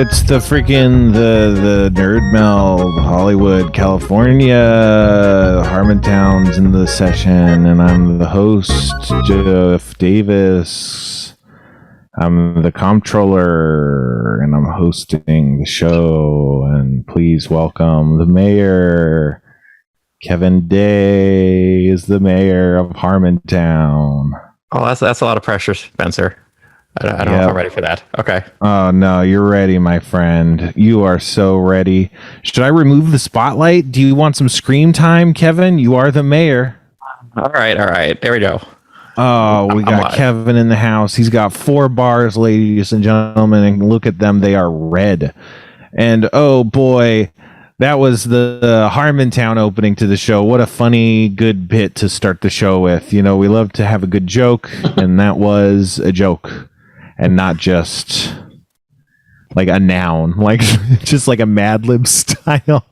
it's the freaking the Nerd Meld, Hollywood, California. Harmontown's in the session, and I'm the host, Jeff Davis. I'm the comptroller, and I'm hosting the show. And please welcome the mayor. Kevin Day is the mayor of Harmontown. Oh, that's a lot of pressure, Spencer. I don't know if I'm ready for that. Okay. Oh, no, you're ready, my friend. You are so ready. Should I remove the spotlight? Do you want some scream time, Kevin? You are the mayor. All right. There we go. Oh, we got Kevin in the house. He's got 4 bars, ladies and gentlemen, and look at them. They are red. And, oh, boy, that was the Harmontown opening to the show. What a funny, good bit to start the show with. You know, we love to have a good joke, and that was a joke. And not just like a noun, like just like a Mad Lib style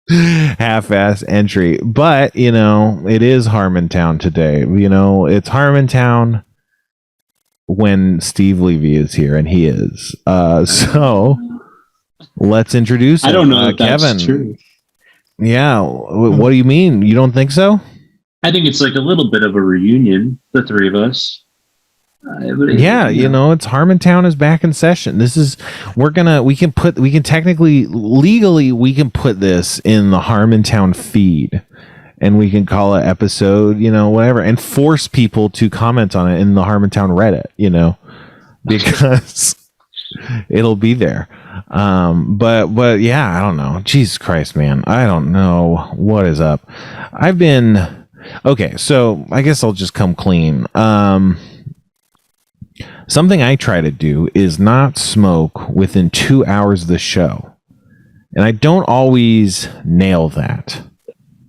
half-ass entry. But, you know, it is Harmontown today. You know, it's Harmontown when Steve Levy is here, and he is. So let's introduce him. I don't know if Kevin. That's true. Yeah. What do you mean? You don't think so? I think it's like a little bit of a reunion, the three of us. Yeah, you know, it's Harmontown is back in session. This is we can technically legally we can put this in the Harmontown feed, and we can call it episode, you know, whatever, and force people to comment on it in the Harmontown Reddit, you know, because it'll be there. But yeah, I don't know. Jesus Christ, man, I don't know what is up. Okay, so I guess I'll just come clean. Something I try to do is not smoke within 2 hours of the show. And I don't always nail that.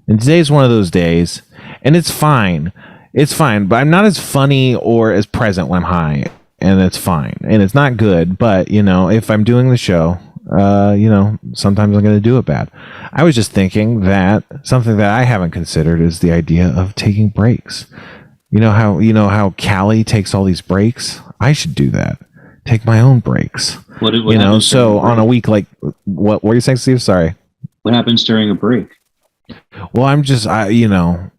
And today's one of those days. And it's fine. It's fine. But I'm not as funny or as present when I'm high. And it's fine. And it's not good. But, you know, if I'm doing the show, you know, sometimes I'm going to do it bad. I was just thinking that something that I haven't considered is the idea of taking breaks. You know how Callie takes all these breaks? I should do that. Take my own breaks. What you know, so on a week like what were you saying, Steve? Sorry. What happens during a break? Well, I'm just you know,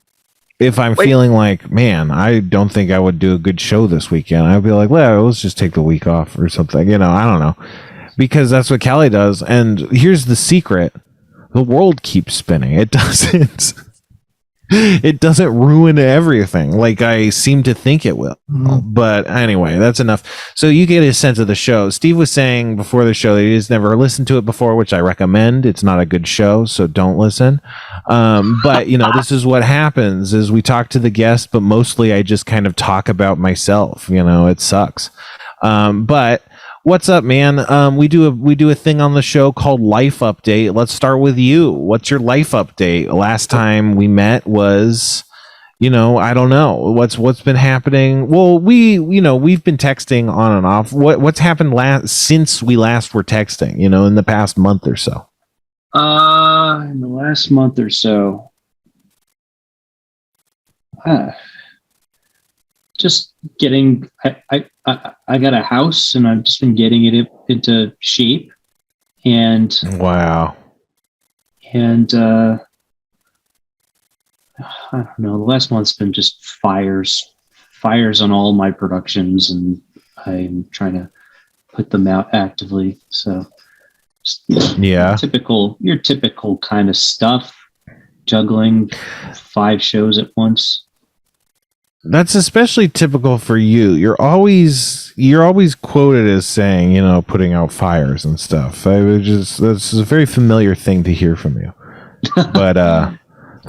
if I'm feeling like, man, I don't think I would do a good show this weekend, I'd be like, well, let's just take the week off or something. You know, I don't know. Because that's what Callie does. And here's the secret. The world keeps spinning. It doesn't. It doesn't ruin everything like I seem to think it will. But anyway, that's enough. So you get a sense of the show. Steve was saying before the show that he's never listened to it before, which I recommend. It's not a good show, so don't listen. But, you know, this is what happens is we talk to the guests, but mostly I just kind of talk about myself. You know, it sucks. But what's up, man? We do a thing on the show called Life Update. Let's start with you. What's your life update? Last time we met was, you know, I don't know what's been happening. Well, we've been texting on and off. What's happened since we last were texting? You know, in the past month or so. In the last month or so, just getting. I got a house, and I've just been getting it into shape. And wow. And I don't know. The last month's been just fires on all my productions, and I'm trying to put them out actively. So, just, yeah, your typical kind of stuff. Juggling 5 shows at once. That's especially typical for you. You're always quoted as saying, you know, putting out fires and stuff. That's a very familiar thing to hear from you. But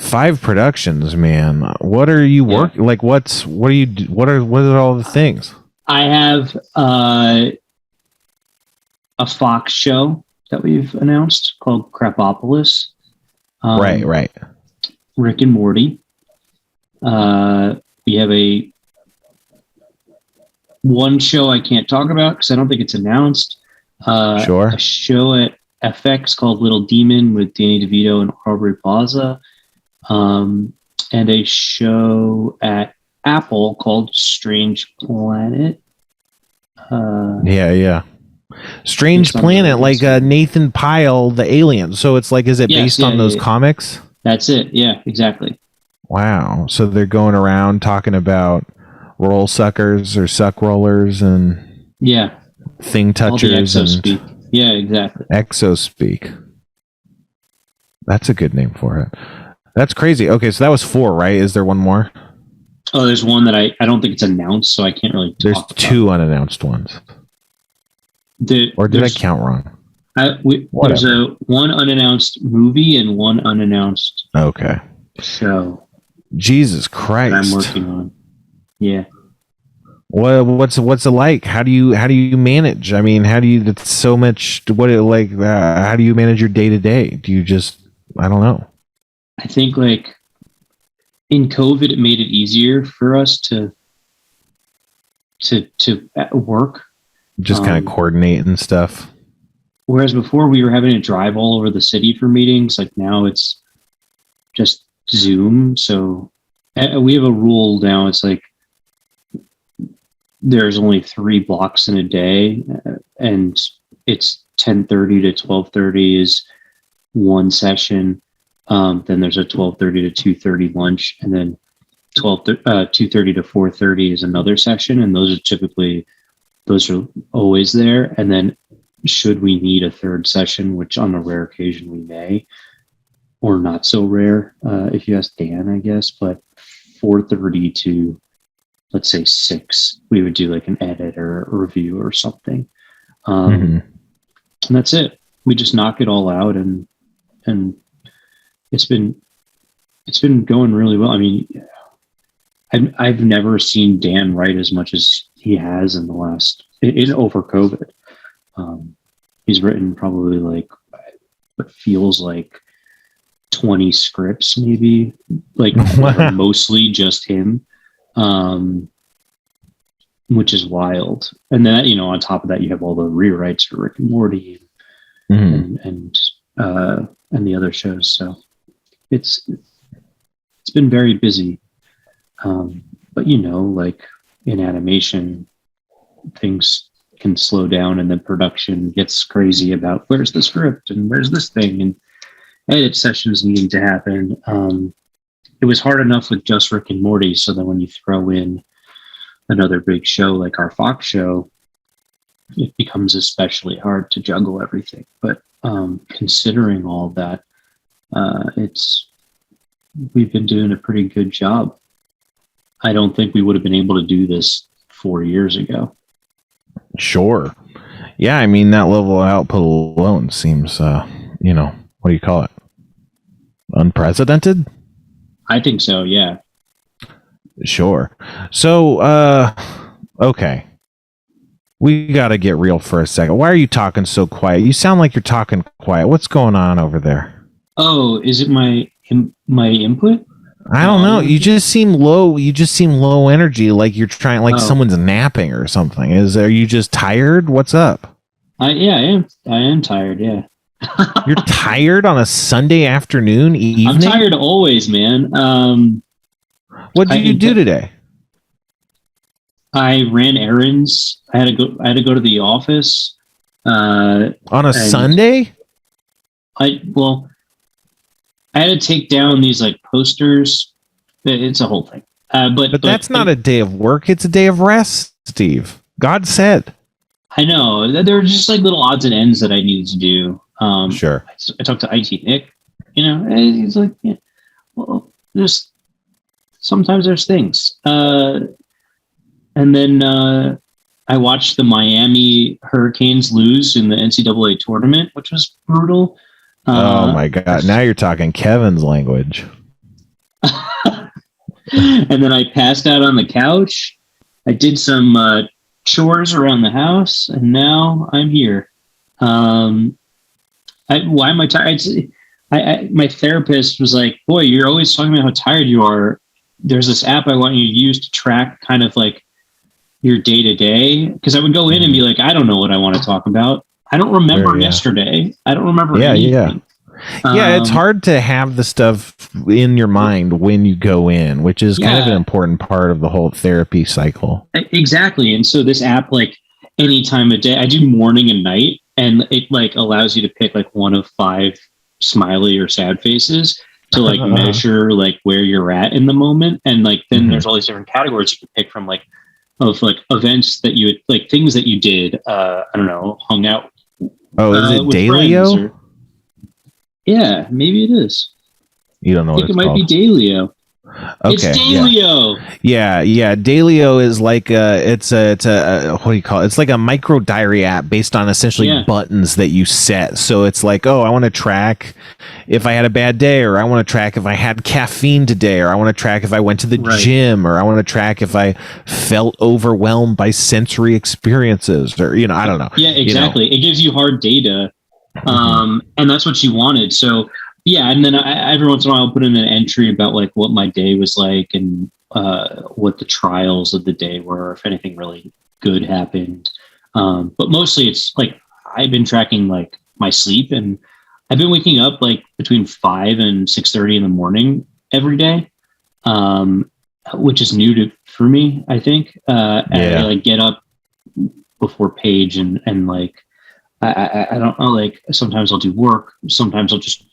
5 productions, man. What are you working? Like, what are all the things? I have a Fox show that we've announced called Crapopolis. Right. Rick and Morty. We have one show I can't talk about because I don't think it's announced. Sure. A show at FX called Little Demon with Danny DeVito and Aubrey Plaza. And a show at Apple called Strange Planet. Yeah. Strange Based on Planet, the like Nathan Pyle, the alien. So it's like, is it Yes, based yeah, on those yeah. comics? That's it. Yeah, exactly. Wow. So they're going around talking about roll suckers or suck rollers and Yeah, thing all the touchers exo and speak. Yeah, exactly. exo speak. That's a good name for it. That's crazy. Okay, so that was 4, right? Is there one more? Oh, there's one that I don't think it's announced, so I can't really talk There's about. 2 unannounced ones. Or did I count wrong? There's one unannounced movie and one unannounced Okay. show Jesus that Christ. I'm working on. Yeah. What's it like? How do you manage? I mean, how do you? That's so much. How do you manage your day to day? Do you just? I don't know. I think like in COVID, it made it easier for us to work. Just kind of coordinate and stuff. Whereas before we were having to drive all over the city for meetings, like now it's just Zoom. So we have a rule now. It's like there's only 3 blocks in a day, and it's 10:30 to 12:30 is one session. Then there's a 12:30 to 2:30 lunch, and then 2:30 to 4:30 is another session, and those are always there. And then should we need a third session, which on a rare occasion we may, or not so rare, if you ask Dan, I guess, but 4:30 to, let's say 6, we would do like an edit or a review or something. And that's it. We just knock it all out, and it's been going really well. I mean, I've never seen Dan write as much as he has in over COVID. He's written probably like what feels like 20 scripts, maybe, like mostly just him, which is wild. And then, on top of that, you have all the rewrites for Rick and Morty and the other shows. So it's been very busy. But like in animation, things can slow down, and then production gets crazy about where's the script and where's this thing, and edit sessions needing to happen. It was hard enough with just Rick and Morty, so then when you throw in another big show like our Fox show, it becomes especially hard to juggle everything. But considering all that, we've been doing a pretty good job. I don't think we would have been able to do this 4 years ago. Sure. Yeah, I mean, that level of output alone seems, what do you call it? Unprecedented? I think so, yeah. Sure. So, okay. We got to get real for a second. Why are you talking so quiet? You sound like you're talking quiet. What's going on over there? Oh, is it my input? I don't know. You just seem low. You just seem low energy, like you're trying, like someone's napping or something. Are you just tired? What's up? I am. I am tired. Yeah. You're tired on a Sunday afternoon, evening? I'm tired always, man. What did you do today? I ran errands. I had to go to the office. On a Sunday? I had to take down these like posters. It's a whole thing. But that's not a day of work. It's a day of rest, Steve. God said. I know. There were just like little odds and ends that I needed to do. Sure. I talked to IT Nick, and he's like, yeah, well, sometimes there's things. And then I watched the Miami Hurricanes lose in the NCAA tournament, which was brutal. Oh my God. Now you're talking Kevin's language. And then I passed out on the couch. I did some chores around the house, and now I'm here. Why am I tired? My therapist was like, boy, you're always talking about how tired you are. There's this app I want you to use to track kind of like your day to day. Because I would go in and be like, I don't know what I want to talk about. I don't remember yesterday. I don't remember anything. Yeah, it's hard to have the stuff in your mind when you go in, which is kind of an important part of the whole therapy cycle. Exactly. And so this app, like, any time of day. I do morning and night, and it like allows you to pick like one of 5 smiley or sad faces to like measure like where you're at in the moment. And like then there's all these different categories you can pick from, like of like events that you like, things that you did. I don't know, hung out. Oh, is it Dalio? Yeah, maybe it is. You don't know. I think it might be Dalio. Okay, it's Dalio. Yeah. Dalio is like it's a what do you call it? It's like a micro diary app based on essentially buttons that you set. So it's like, oh, I want to track if I had a bad day, or I want to track if I had caffeine today, or I want to track if I went to the gym, or I want to track if I felt overwhelmed by sensory experiences, or I don't know. Yeah, exactly. It gives you hard data, and that's what you wanted. So. Yeah, and then every once in a while I'll put in an entry about like what my day was like, and what the trials of the day were, if anything really good happened. But mostly it's like I've been tracking like my sleep, and I've been waking up like between 5 and 6:30 in the morning every day, which is new for me, I think. And I like get up before Paige, and like I don't know, like sometimes I'll do work, sometimes I'll just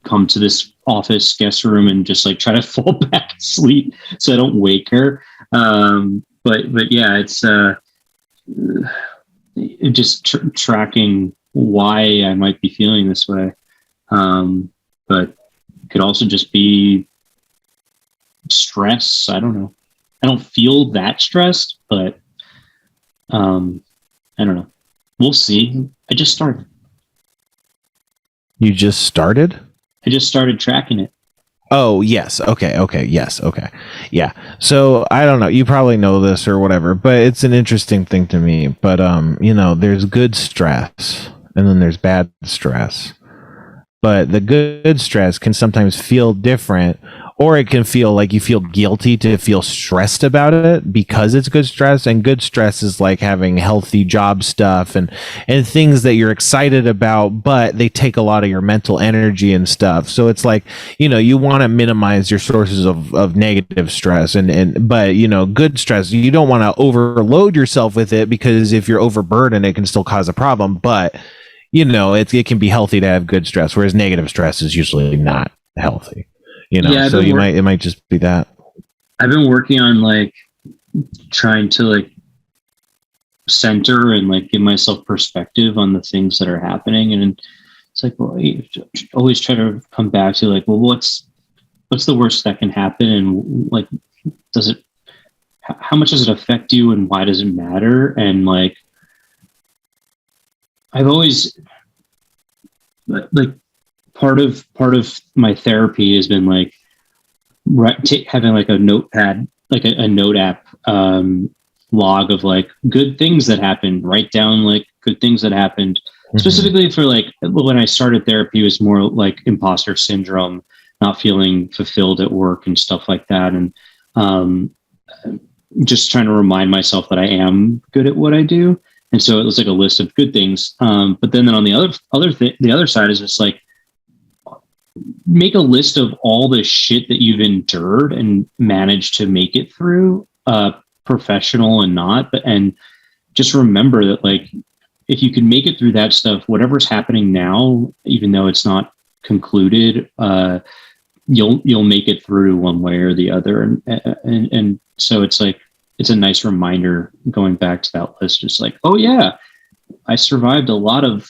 come to this office guest room and just like try to fall back asleep so I don't wake her. But yeah, it's just tracking why I might be feeling this way. But it could also just be stress. I don't know. I don't feel that stressed, but I don't know. We'll see. I just started. You just started? I just started tracking it. Oh, yes. Okay. Yes. Okay. Yeah. So I don't know. You probably know this or whatever, but it's an interesting thing to me. But, there's good stress and then there's bad stress. But the good stress can sometimes feel different, or it can feel like you feel guilty to feel stressed about it because it's good stress. And good stress is like having healthy job stuff and things that you're excited about, but they take a lot of your mental energy and stuff. So it's like, you want to minimize your sources of negative stress but good stress, you don't want to overload yourself with it, because if you're overburdened, it can still cause a problem. But it can be healthy to have good stress, whereas negative stress is usually not healthy. So it might just be that. I've been working on like trying to like center and like give myself perspective on the things that are happening, and it's like, well, you always try to come back to like, well, what's the worst that can happen, and like, how much does it affect you, and why does it matter? And like, I've always like part of my therapy has been like having like a notepad, like a note app log of like good things that happened. Write down like good things that happened. Specifically for like when I started therapy, it was more like imposter syndrome, not feeling fulfilled at work and stuff like that, and just trying to remind myself that I am good at what I do. And so it was like a list of good things. But then on the other side is just like, make a list of all the shit that you've endured and managed to make it through, professional and not, and just remember that like, if you can make it through that stuff, whatever's happening now, even though it's not concluded, you'll make it through one way or the other. And so it's like, it's a nice reminder going back to that list. Just like, oh yeah, I survived a lot of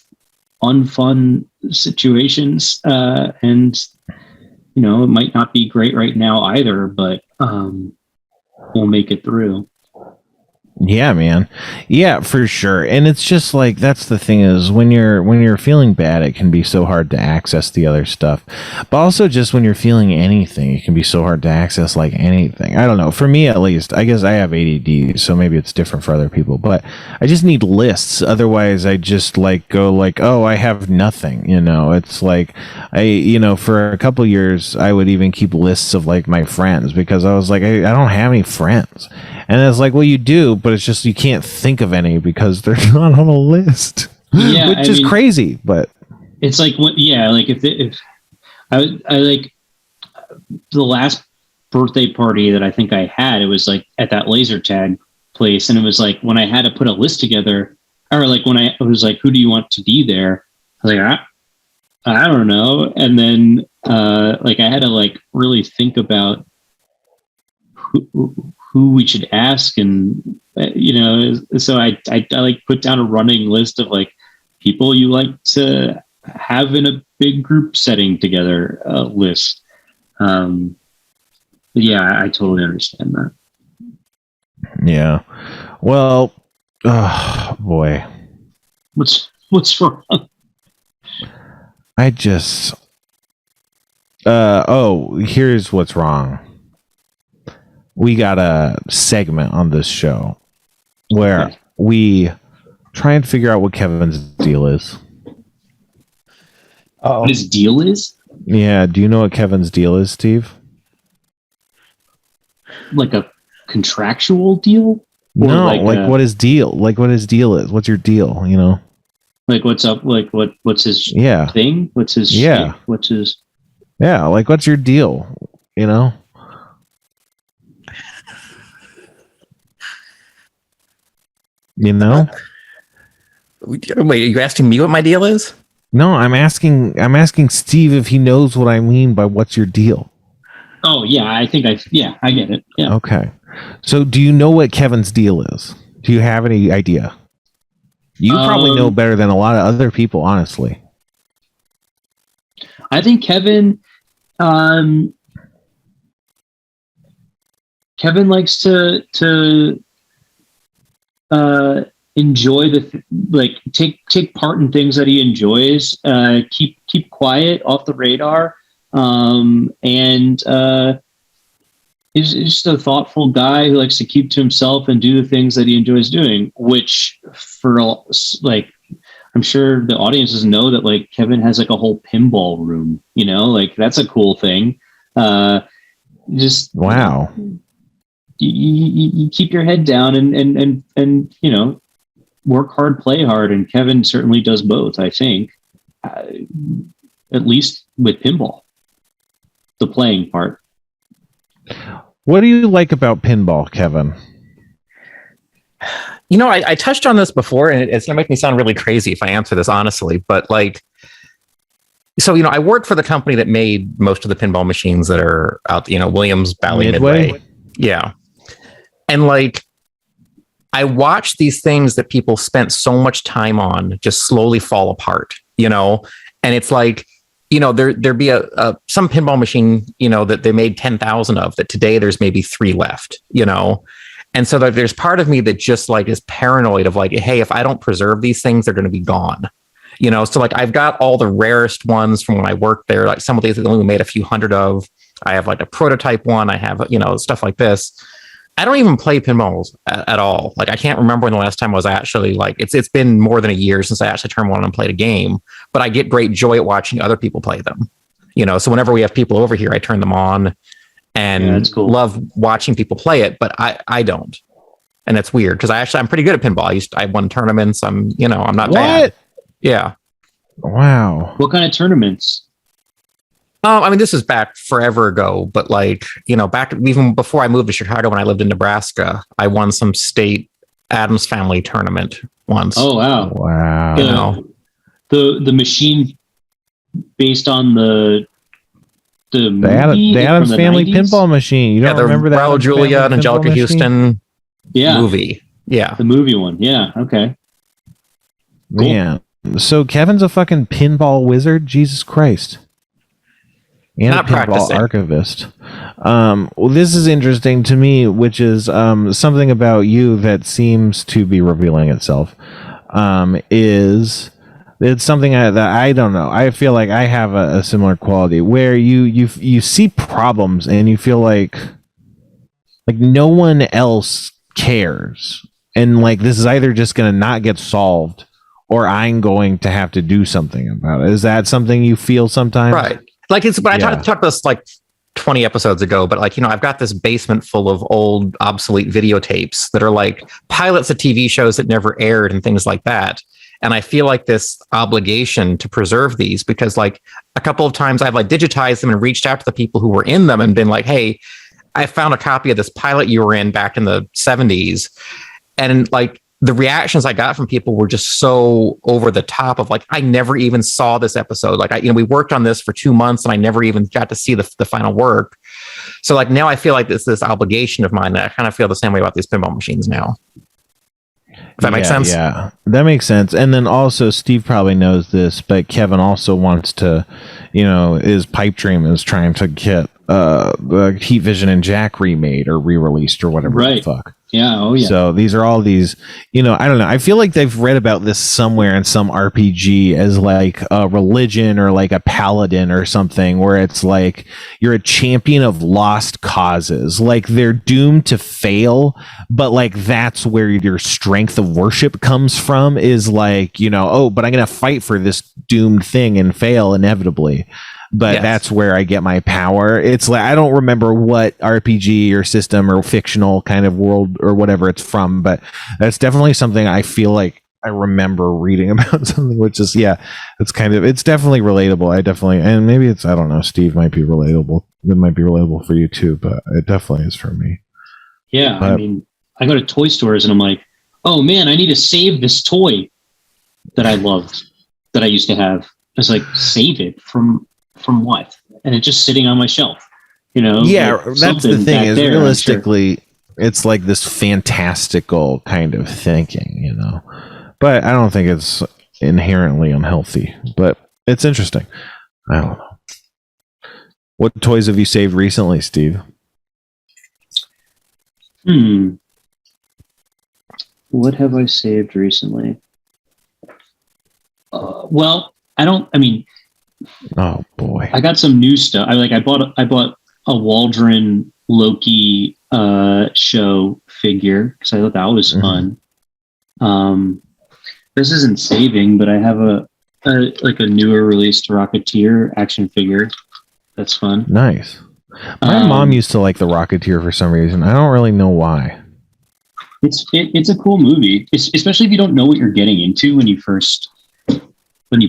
unfun situations, and it might not be great right now either, but we'll make it through. Yeah, man. Yeah, for sure. And it's just like, that's the thing, is when you're feeling bad, it can be so hard to access the other stuff. But also just when you're feeling anything, it can be so hard to access like anything. I don't know. For me, at least, I guess I have ADD, so maybe it's different for other people, but I just need lists. Otherwise I just like go like, oh, I have nothing, it's like for a couple years, I would even keep lists of like my friends, because I was like, I don't have any friends. And it's like, well, you do, but it's just you can't think of any because they're not on a list. Yeah, which is crazy. But it's like, what? Yeah, like if I like the last birthday party that I think I had, it was like at that laser tag place. And it was like, when I had to put a list together, or like when I was like, who do you want to be there? I was like, I don't know. And then like I had to like really think about who we should ask. And, so I like put down a running list of like people you like to have in a big group setting together list. Yeah, I totally understand that. Yeah. Well, oh boy. What's wrong? I just here's what's wrong. We got a segment on this show where we try and figure out what Kevin's deal is. Oh. What his deal is? Yeah, do you know what Kevin's deal is, Steve? Like a contractual deal? No, like what his deal? Like what his deal is? What's your deal? You know? Like what's up? Like what's his thing? What's his shit? What's his? Yeah, like what's your deal? You know? You know? Wait, are you asking me what my deal is? No, I'm asking Steve if he knows what I mean by what's your deal. Oh yeah, I get it. Yeah. Okay. So do you know what Kevin's deal is? Do you have any idea? You probably know better than a lot of other people, honestly. I think Kevin likes to enjoy take part in things that he enjoys, keep quiet, off the radar, and he's just a thoughtful guy who likes to keep to himself and do the things that he enjoys doing, which for all, like, I'm sure the audiences know that like Kevin has like a whole pinball room, like that's a cool thing. Just wow. You keep your head down and work hard, play hard, and Kevin certainly does both. I think, at least with pinball, the playing part. What do you like about pinball, Kevin? I touched on this before, and it's gonna make me sound really crazy if I answer this honestly, but like, so I worked for the company that made most of the pinball machines that are out. Williams, Bally, Midway. Yeah. And like, I watched these things that people spent so much time on just slowly fall apart, and it's like, there'd be some pinball machine, that they made 10,000 of that today there's maybe 3 left, and so there's part of me that just like is paranoid of like, hey, if I don't preserve these things, they're going to be gone, so like I've got all the rarest ones from when I worked there, like some of these that only made a few hundred of. I have like a prototype one. I have, stuff like this. I don't even play pinballs at all. Like I can't remember when the last time I was actually like, it's been more than a year since I actually turned one on and played a game, but I get great joy at watching other people play them, so whenever we have people over here, I turn them on and love watching people play it, but I don't. And it's weird because I'm pretty good at pinball. I won tournaments. I'm not bad. Yeah. Wow. What kind of tournaments? I mean, this is back forever ago, but like, back even before I moved to Chicago, when I lived in Nebraska, I won some state Addams Family tournament once. Oh, wow. Wow. The machine based on the Addams Family 90s? Pinball machine. You don't remember that? Raul Julia and Angelica Houston movie. Yeah. The movie one. Yeah. Okay. Cool. Man. So Kevin's a fucking pinball wizard? Jesus Christ. And not a pinball practicing. Archivist. Well, this is interesting to me, which is something about you that seems to be revealing itself. Is it's something that I don't know. I feel like I have a similar quality where you see problems and you feel like no one else cares, and like this is either just going to not get solved or I'm going to have to do something about it. Is that something you feel sometimes? Right. Like I talked about this like 20 episodes ago, but like, I've got this basement full of old obsolete videotapes that are like pilots of TV shows that never aired and things like that. And I feel like this obligation to preserve these because like a couple of times I've like digitized them and reached out to the people who were in them and been like, hey, I found a copy of this pilot you were in back in the 70s. and like the reactions I got from people were just so over the top of like, I never even saw this episode. Like we worked on this for 2 months and I never even got to see the final work. So like now I feel like this obligation of mine that I kind of feel the same way about these pinball machines now. If that makes sense? Yeah, that makes sense. And then also, Steve probably knows this, but Kevin also wants to, his pipe dream is trying to get the Heat Vision and Jack remade or re-released or whatever the fuck. Yeah, oh yeah. So these are all these, I don't know. I feel like they've read about this somewhere in some RPG as like a religion or like a paladin or something, where it's like you're a champion of lost causes. Like they're doomed to fail, but like that's where your strength of worship comes from, is like, but I'm going to fight for this doomed thing and fail inevitably. But that's where I get my power. It's like, I don't remember what RPG or system or fictional kind of world or whatever it's from, but that's definitely something I feel like I remember reading about, something which is, it's definitely relatable. And maybe I don't know, Steve might be relatable. It might be relatable for you too, but it definitely is for me. Yeah. I mean, I go to toy stores and I'm like, oh man, I need to save this toy that I loved, that I used to have. It's like, save it from what? And it's just sitting on my shelf, Yeah, like that's the thing is there, realistically, it's like this fantastical kind of thinking, but I don't think it's inherently unhealthy, but it's interesting. I don't know. What toys have you saved recently, Steve? What have I saved recently? Oh boy! I got some new stuff. I bought a Waldron Loki show figure because I thought that was fun. This isn't saving, but I have a newer released Rocketeer action figure. That's fun. Nice. My mom used to like the Rocketeer for some reason. I don't really know why. It's a cool movie, especially if you don't know what you're getting into when you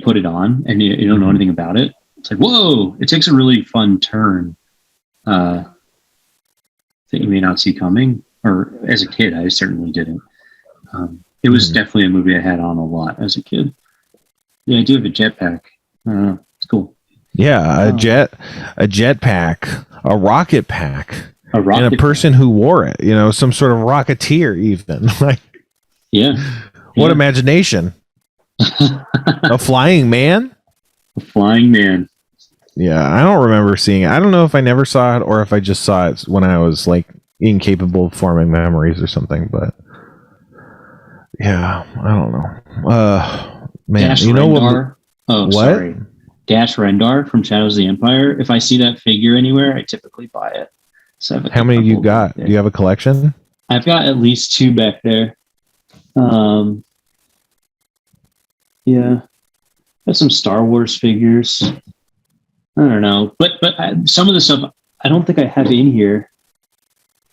put it on and you don't know anything about it. It's like, whoa, it takes a really fun turn that you may not see coming. Or as a kid, I certainly didn't. It was definitely a movie I had on a lot as a kid. Yeah, I do have a jetpack. It's cool. Yeah, a jetpack, a rocket pack, and a person who wore it. Some sort of Rocketeer, even. Like, what imagination! A flying man? A flying man. Yeah, I don't remember seeing it. I don't know if I never saw it or if I just saw it when I was like incapable of forming memories or something, but yeah, I don't know. Man, Dash Rendar. What? Sorry. Dash Rendar from Shadows of the Empire. If I see that figure anywhere, I typically buy it. So how many do you got? Do you have a collection? I've got at least 2 back there. Yeah, got some Star Wars figures. I don't know, but some of the stuff I don't think I have in here.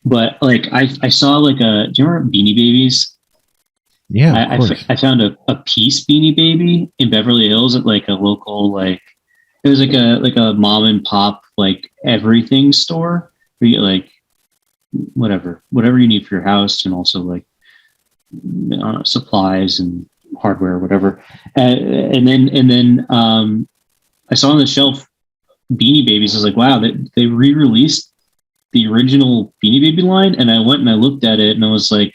But like I saw like do you remember Beanie Babies? Yeah, I found a piece Beanie Baby in Beverly Hills at like a local it was like a mom and pop like everything store where you get like whatever you need for your house and also like supplies and hardware or whatever, and then I saw on the shelf Beanie Babies. I was like, wow, they re-released the original Beanie Baby line, and I went and I looked at it and I was like,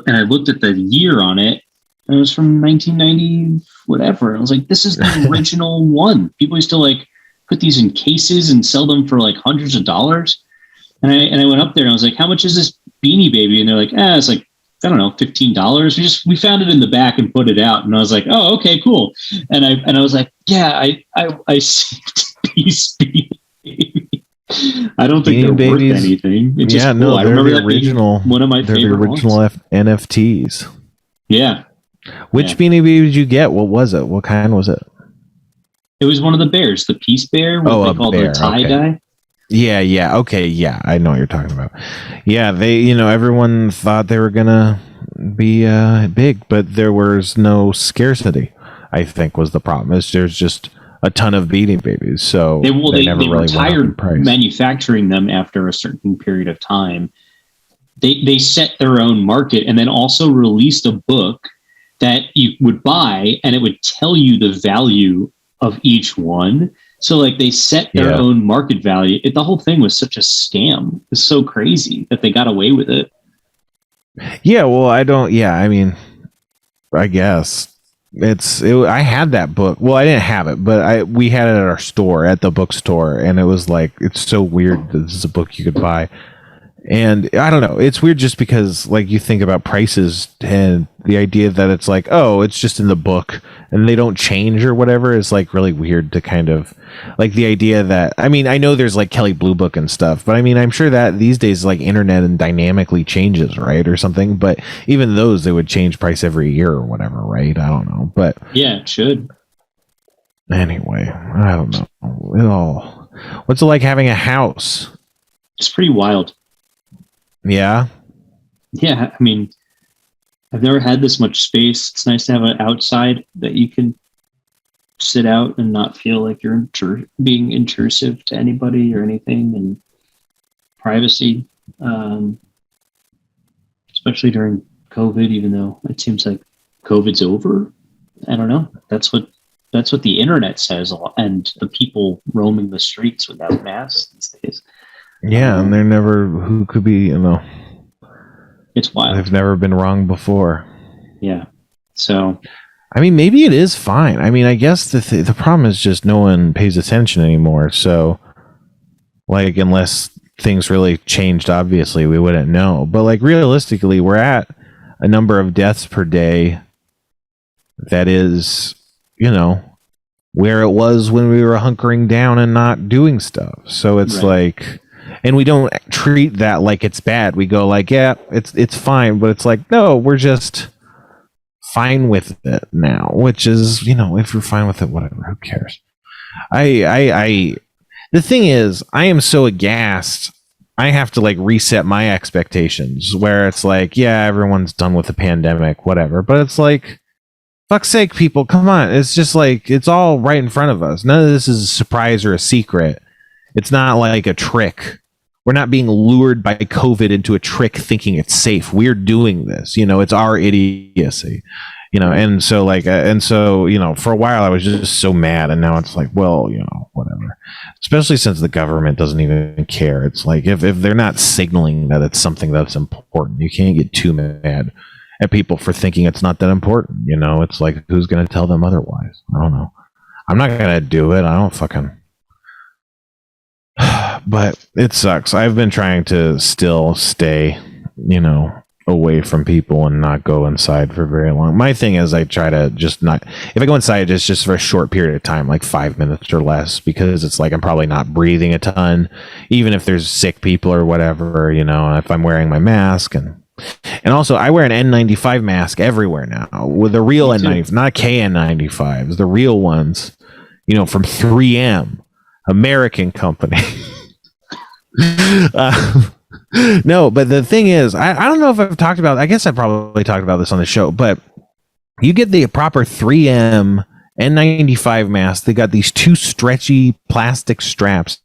and I looked at the year on it and it was from 1990 whatever, and I was like, this is the original one. People used to like put these in cases and sell them for like hundreds of dollars, and I went up there and I was like, how much is this Beanie Baby? And they're like, it's like, I don't know, $15. We found it in the back and put it out, and I was like, oh, okay, cool. And I was like, yeah, I saved these Beanie Baby. I don't think they're worth anything. It's just cool. I remember the original. One of my favorite NFTs. Yeah. Which Beanie Baby did you get? What was it? What kind was it? It was one of the bears, the Peace Bear. What they call the tie-dye. Yeah. Okay. Yeah. I know what you're talking about. Yeah. They, everyone thought they were going to be big, but there was no scarcity, I think was the problem. There's just a ton of Beanie Babies. So they never really retired manufacturing them after a certain period of time. they set their own market, and then also released a book that you would buy, and it would tell you the value of each one. So like they set their own market value. The whole thing was such a scam. It's so crazy that they got away with it. Yeah, well, I mean, I guess I had that book. Well, I didn't have it, but we had it at our store, at the bookstore, and it was like, it's so weird that this is a book you could buy. And I don't know, it's weird just because like you think about prices and the idea that it's like, oh, it's just in the book and they don't change or whatever is like really weird to kind of like the idea that, I mean, I know there's like Kelley Blue Book and stuff, but I mean, I'm sure that these days like internet and dynamically changes, right? Or something, but even those, they would change price every year or whatever, right? I don't know, but yeah, it should. Anyway, I don't know. What's it like having a house? It's pretty wild. Yeah. Yeah. I mean, I've never had this much space. It's nice to have an outside that you can sit out and not feel like you're being intrusive to anybody or anything, and privacy, especially during COVID, even though it seems like COVID's over. I don't know. That's what the internet says, and the people roaming the streets without masks these days. Yeah, and they're never, who could be, it's wild. They've never been wrong before. Yeah. So, I mean, maybe it is fine. I mean, I guess the problem is just no one pays attention anymore. So, like, unless things really changed, obviously, we wouldn't know. But, like, realistically, we're at a number of deaths per day that is, where it was when we were hunkering down and not doing stuff. So it's like... And we don't treat that like it's bad. We go like, yeah, it's fine. But it's like, no, we're just fine with it now. Which is, if you're fine with it, whatever, who cares? The thing is, I am so aghast. I have to like reset my expectations where it's like, yeah, everyone's done with the pandemic, whatever. But it's like, fuck's sake, people, come on. It's just like, it's all right in front of us. None of this is a surprise or a secret. It's not like a trick. We're not being lured by COVID into a trick thinking it's safe. We're doing this. It's our idiocy. And so for a while I was just so mad, and now it's like, well, whatever. Especially since the government doesn't even care. It's like if they're not signaling that it's something that's important, you can't get too mad at people for thinking it's not that important. It's like, who's going to tell them otherwise? I don't know. I'm not going to do it. I don't fucking... But it sucks. I've been trying to still stay, away from people and not go inside for very long. My thing is I try to just not, if I go inside, it's just for a short period of time, like 5 minutes or less, because it's like I'm probably not breathing a ton, even if there's sick people or whatever, if I'm wearing my mask. And also I wear an N95 mask everywhere now, with the real N95, not KN95s, the real ones, from 3M. American company. No, but the thing is, I don't know if I've talked about, I guess I probably talked about this on the show, but you get the proper 3M N95 mask. They got these two stretchy plastic straps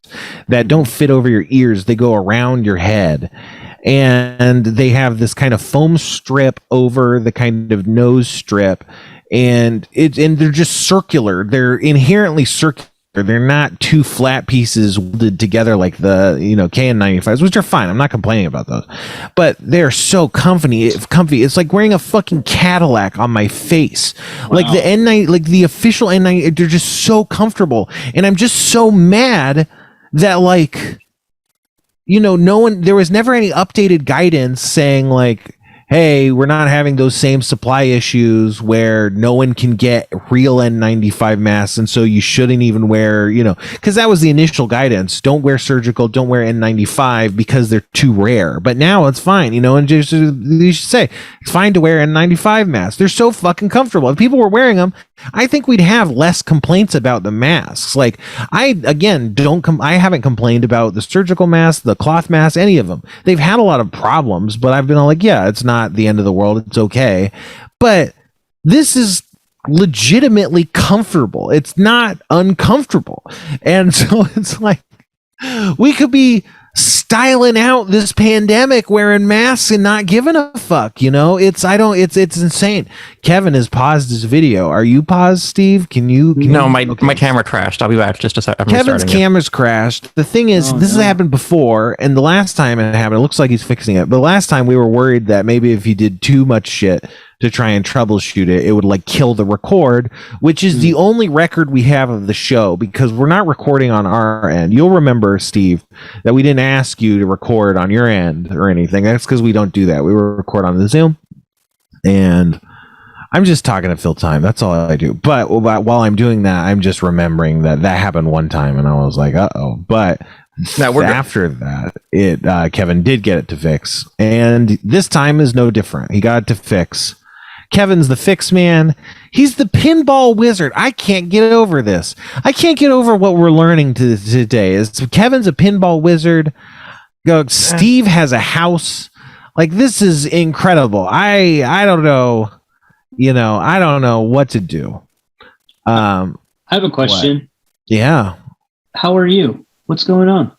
that don't fit over your ears. They go around your head. And they have this kind of foam strip over the kind of nose strip. And they're just circular. They're inherently circular. They're not two flat pieces welded together like the KN95s, which are fine. I'm not complaining about those, but they're so comfy. It's like wearing a fucking Cadillac on my face. Wow. Like the N9, like the official N9, they're just so comfortable. And I'm just so mad that like, no one. There was never any updated guidance saying like, hey, we're not having those same supply issues where no one can get real N95 masks, and so you shouldn't even wear, because that was the initial guidance. Don't wear surgical, don't wear N95 because they're too rare. But now it's fine, and just, you should say it's fine to wear N95 masks. They're so fucking comfortable. If people were wearing them, I think we'd have less complaints about the masks. Like, I haven't complained about the surgical mask, the cloth mask, any of them. They've had a lot of problems, but I've been all like, yeah, it's not the end of the world. It's okay. But this is legitimately comfortable. It's not uncomfortable. And so it's like, we could be styling out this pandemic, wearing masks and not giving a fuck. It's insane. Kevin has paused his video. Are you paused, Steve? No, my camera crashed. I'll be back just a second. Kevin's camera's crashed. The thing is, this has happened before, and the last time it happened, it looks like he's fixing it. But the last time we were worried that maybe if he did too much shit to try and troubleshoot it, it would like kill the record, which is the only record we have of the show, because we're not recording on our end. You'll remember, Steve, that we didn't ask you to record on your end or anything. That's because we don't do that. We record on the Zoom, and I'm just talking to fill time. That's all I do. But while I'm doing that, I'm just remembering that happened one time, and I was like, uh-oh. But after that, Kevin did get it to fix, and this time is no different. He got it to fix. Kevin's the fix man. He's the pinball wizard. I can't get over this. I can't get over what we're learning today. Is Kevin's a pinball wizard. Steve has a house. Like, this is incredible. I don't know. I don't know what to do. I have a question. What? Yeah. How are you? What's going on?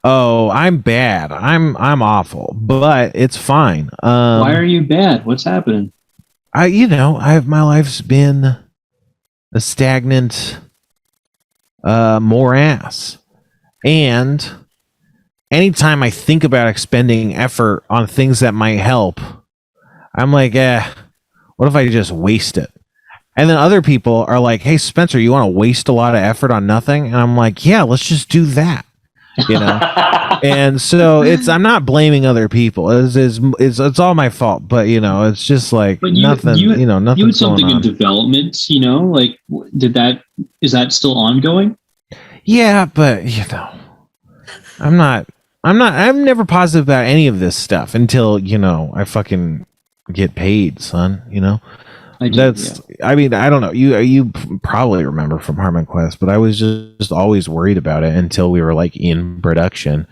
Oh, I'm bad. I'm awful, but it's fine. Why are you bad? What's happening? My life's been a stagnant morass. And anytime I think about expending effort on things that might help, I'm like, what if I just waste it? And then other people are like, hey, Spencer, you want to waste a lot of effort on nothing? And I'm like, yeah, let's just do that. And so I'm not blaming other people. It's all my fault, but it's just like nothing. Nothing. You had something in development. Is that still ongoing? Yeah, but I'm never positive about any of this stuff until I fucking get paid, son. I mean, I don't know. You probably remember from Harmon Quest, but I was just always worried about it until we were like in production.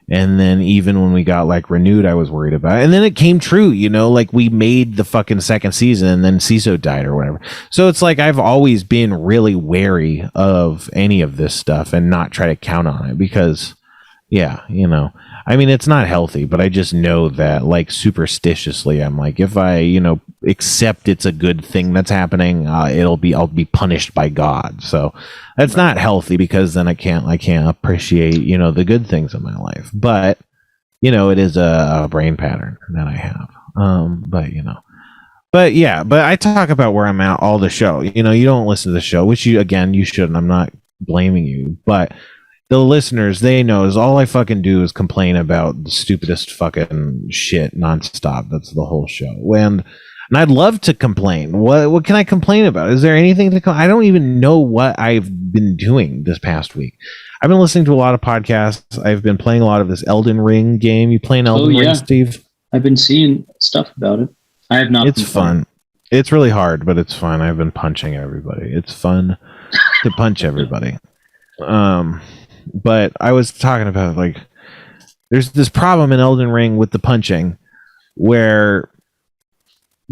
And then even when we got like renewed, I was worried about it. And then it came true, like we made the fucking second season and then CISO died or whatever. So it's like I've always been really wary of any of this stuff and not try to count on it because, I mean, it's not healthy, but I just know that like superstitiously, I'm like, if I, accept it's a good thing that's happening, I'll be punished by God. So that's not healthy because then I can't appreciate, the good things in my life. But, it is a brain pattern that I have. But I talk about where I'm at all the show. You don't listen to the show, which you shouldn't. I'm not blaming you, but the listeners, they know is all I fucking do is complain about the stupidest fucking shit nonstop. That's the whole show. And I'd love to complain. What can I complain about? Is there anything to I don't even know what I've been doing this past week. I've been listening to a lot of podcasts. I've been playing a lot of this Elden Ring game. You playing Elden Ring, Steve? I've been seeing stuff about it. I have not. It's fun. It's really hard, but it's fun. I've been punching everybody. It's fun to punch everybody. But I was talking about like there's this problem in Elden Ring with the punching where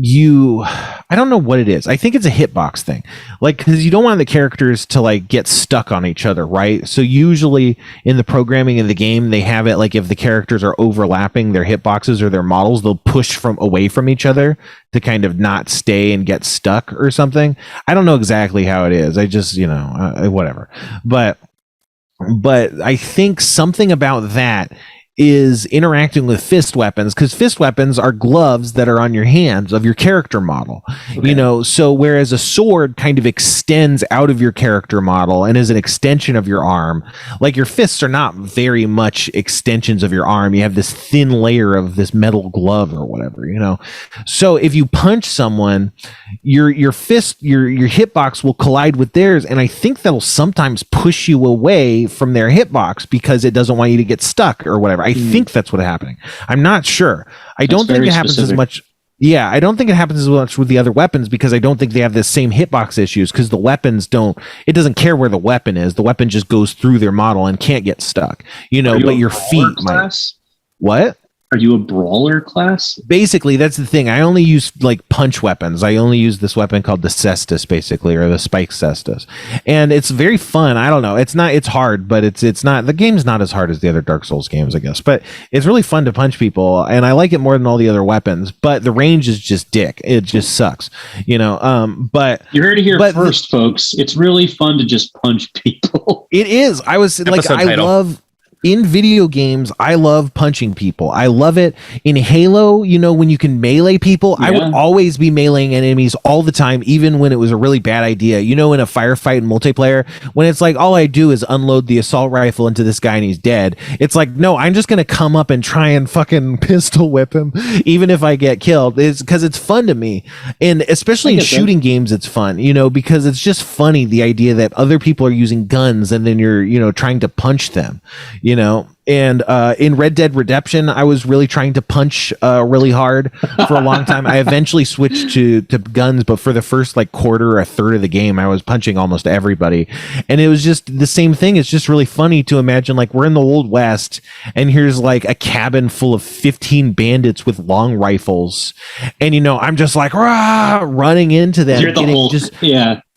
I don't know what it is. I think it's a hitbox thing. Like, because you don't want the characters to like get stuck on each other, right? So usually in the programming of the game, they have it like if the characters are overlapping their hitboxes or their models, they'll push away from each other to kind of not stay and get stuck or something. I don't know exactly how it is. I just, whatever. But I think something about that is interacting with fist weapons, because fist weapons are gloves that are on your hands of your character model. Okay. So whereas a sword kind of extends out of your character model and is an extension of your arm, like your fists are not very much extensions of your arm. You have this thin layer of this metal glove or whatever, So if you punch someone, your fist, your hitbox will collide with theirs, and I think that'll sometimes push you away from their hitbox because it doesn't want you to get stuck or whatever. I think that's what's happening. I'm not sure. I don't think it happens as much. Yeah, I don't think it happens as much with the other weapons because I don't think they have the same hitbox issues because the weapons don't. It doesn't care where the weapon is. The weapon just goes through their model and can't get stuck. But your feet might. What? Are you a brawler class? Basically, that's the thing. I only use like punch weapons. I only use this weapon called the Cestus, basically, or the Spike Cestus, and it's very fun. I don't know. It's hard, but it's not. The game's not as hard as the other Dark Souls games, I guess. But it's really fun to punch people, and I like it more than all the other weapons. But the range is just dick. It just sucks, you know. But you heard it here first, folks. It's really fun to just punch people. It is. I was like, I love. In video games, I love punching people. I love it. In Halo, you know, when you can melee people, I would always be meleeing enemies all the time, even when it was a really bad idea. You know, in a firefight in multiplayer, when it's like, all I do is unload the assault rifle into this guy and he's dead. It's like, no, I'm just going to come up and try and fucking pistol whip him, even if I get killed. It's because it's fun to me. And especially in shooting games, it's fun, you know, because it's just funny, the idea that other people are using guns and then you're, you know, trying to punch them. You know, and in Red Dead Redemption, I was really trying to punch really hard for a long time. I eventually switched to guns, but for the first like quarter or a third of the game, I was punching almost everybody. And it was just the same thing. It's just really funny to imagine like we're in the Old West and here's like a cabin full of 15 bandits with long rifles. And, you know, I'm just like running into them. You're the whole,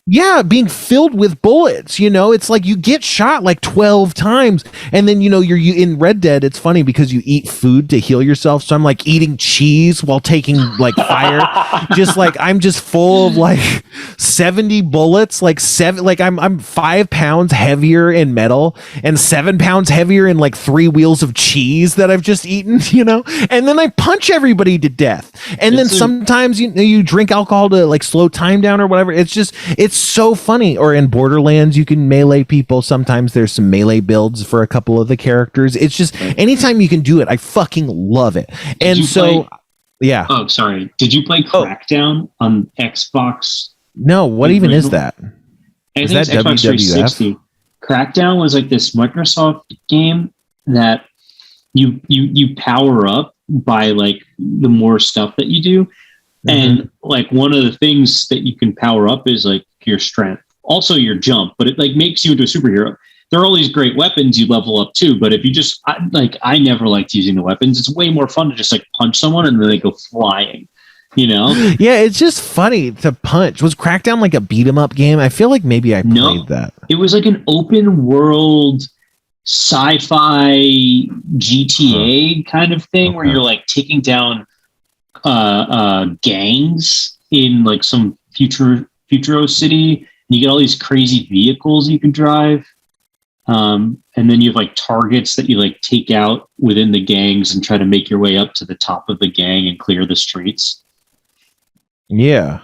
Yeah, being filled with bullets, you know, it's like you get shot like 12 times. And then, you know, you in Red Dead, it's funny because you eat food to heal yourself. So I'm like eating cheese while taking like fire. Just like I'm just full of like 70 bullets, like I'm 5 pounds heavier in metal and 7 pounds heavier in like 3 wheels of cheese that I've just eaten, you know, and then I punch everybody to death. And then sometimes you drink alcohol to like slow time down or whatever. It's so funny. Or in Borderlands, you can melee people. Sometimes there's some melee builds for a couple of the characters. It's just anytime you can do it, I fucking love it. And so, yeah. Oh, sorry. Did you play Crackdown on Xbox? No. What even is that? I think it's Xbox 360. Crackdown was like this Microsoft game that you power up by like the more stuff that you do. And like one of the things that you can power up is like your strength, also your jump, but it like makes you into a superhero. There are all these great weapons you level up too, but if you just I never liked using the weapons. It's way more fun to just like punch someone and then they go flying, you know? Yeah, it's just funny to punch. Was Crackdown like a beat 'em up game? I feel like maybe I played that. It was like an open world sci-fi GTA kind of thing where you're like taking down gangs in like some futuro city, and you get all these crazy vehicles you can drive, and then you have like targets that you like take out within the gangs and try to make your way up to the top of the gang and clear the streets. Yeah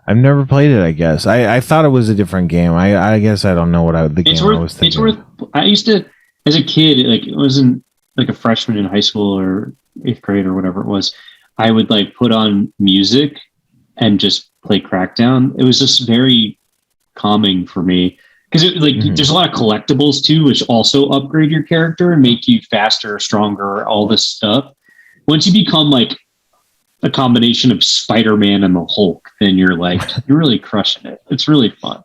I've never played it. I guess I thought it was a different game. I guess I don't know what I was thinking. It's worth. I used to, as a kid, like it wasn't like a freshman in high school or 8th grade or whatever it was, I would like put on music and just play Crackdown. It was just very calming for me because there's a lot of collectibles too, which also upgrade your character and make you faster, stronger, all this stuff. Once you become like a combination of Spider-Man and the Hulk, then you're really crushing it. It's really fun.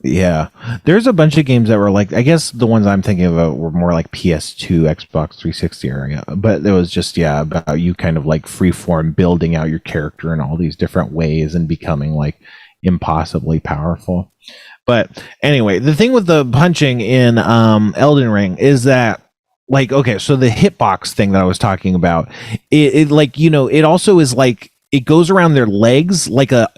Yeah, there's a bunch of games that were like, I guess the ones I'm thinking about were more like PS2, Xbox 360 area, but it was just about you kind of like freeform building out your character in all these different ways and becoming like impossibly powerful. But anyway, the thing with the punching in Elden Ring is that like, okay, so the hitbox thing that I was talking about, it like, you know, it also is like it goes around their legs like a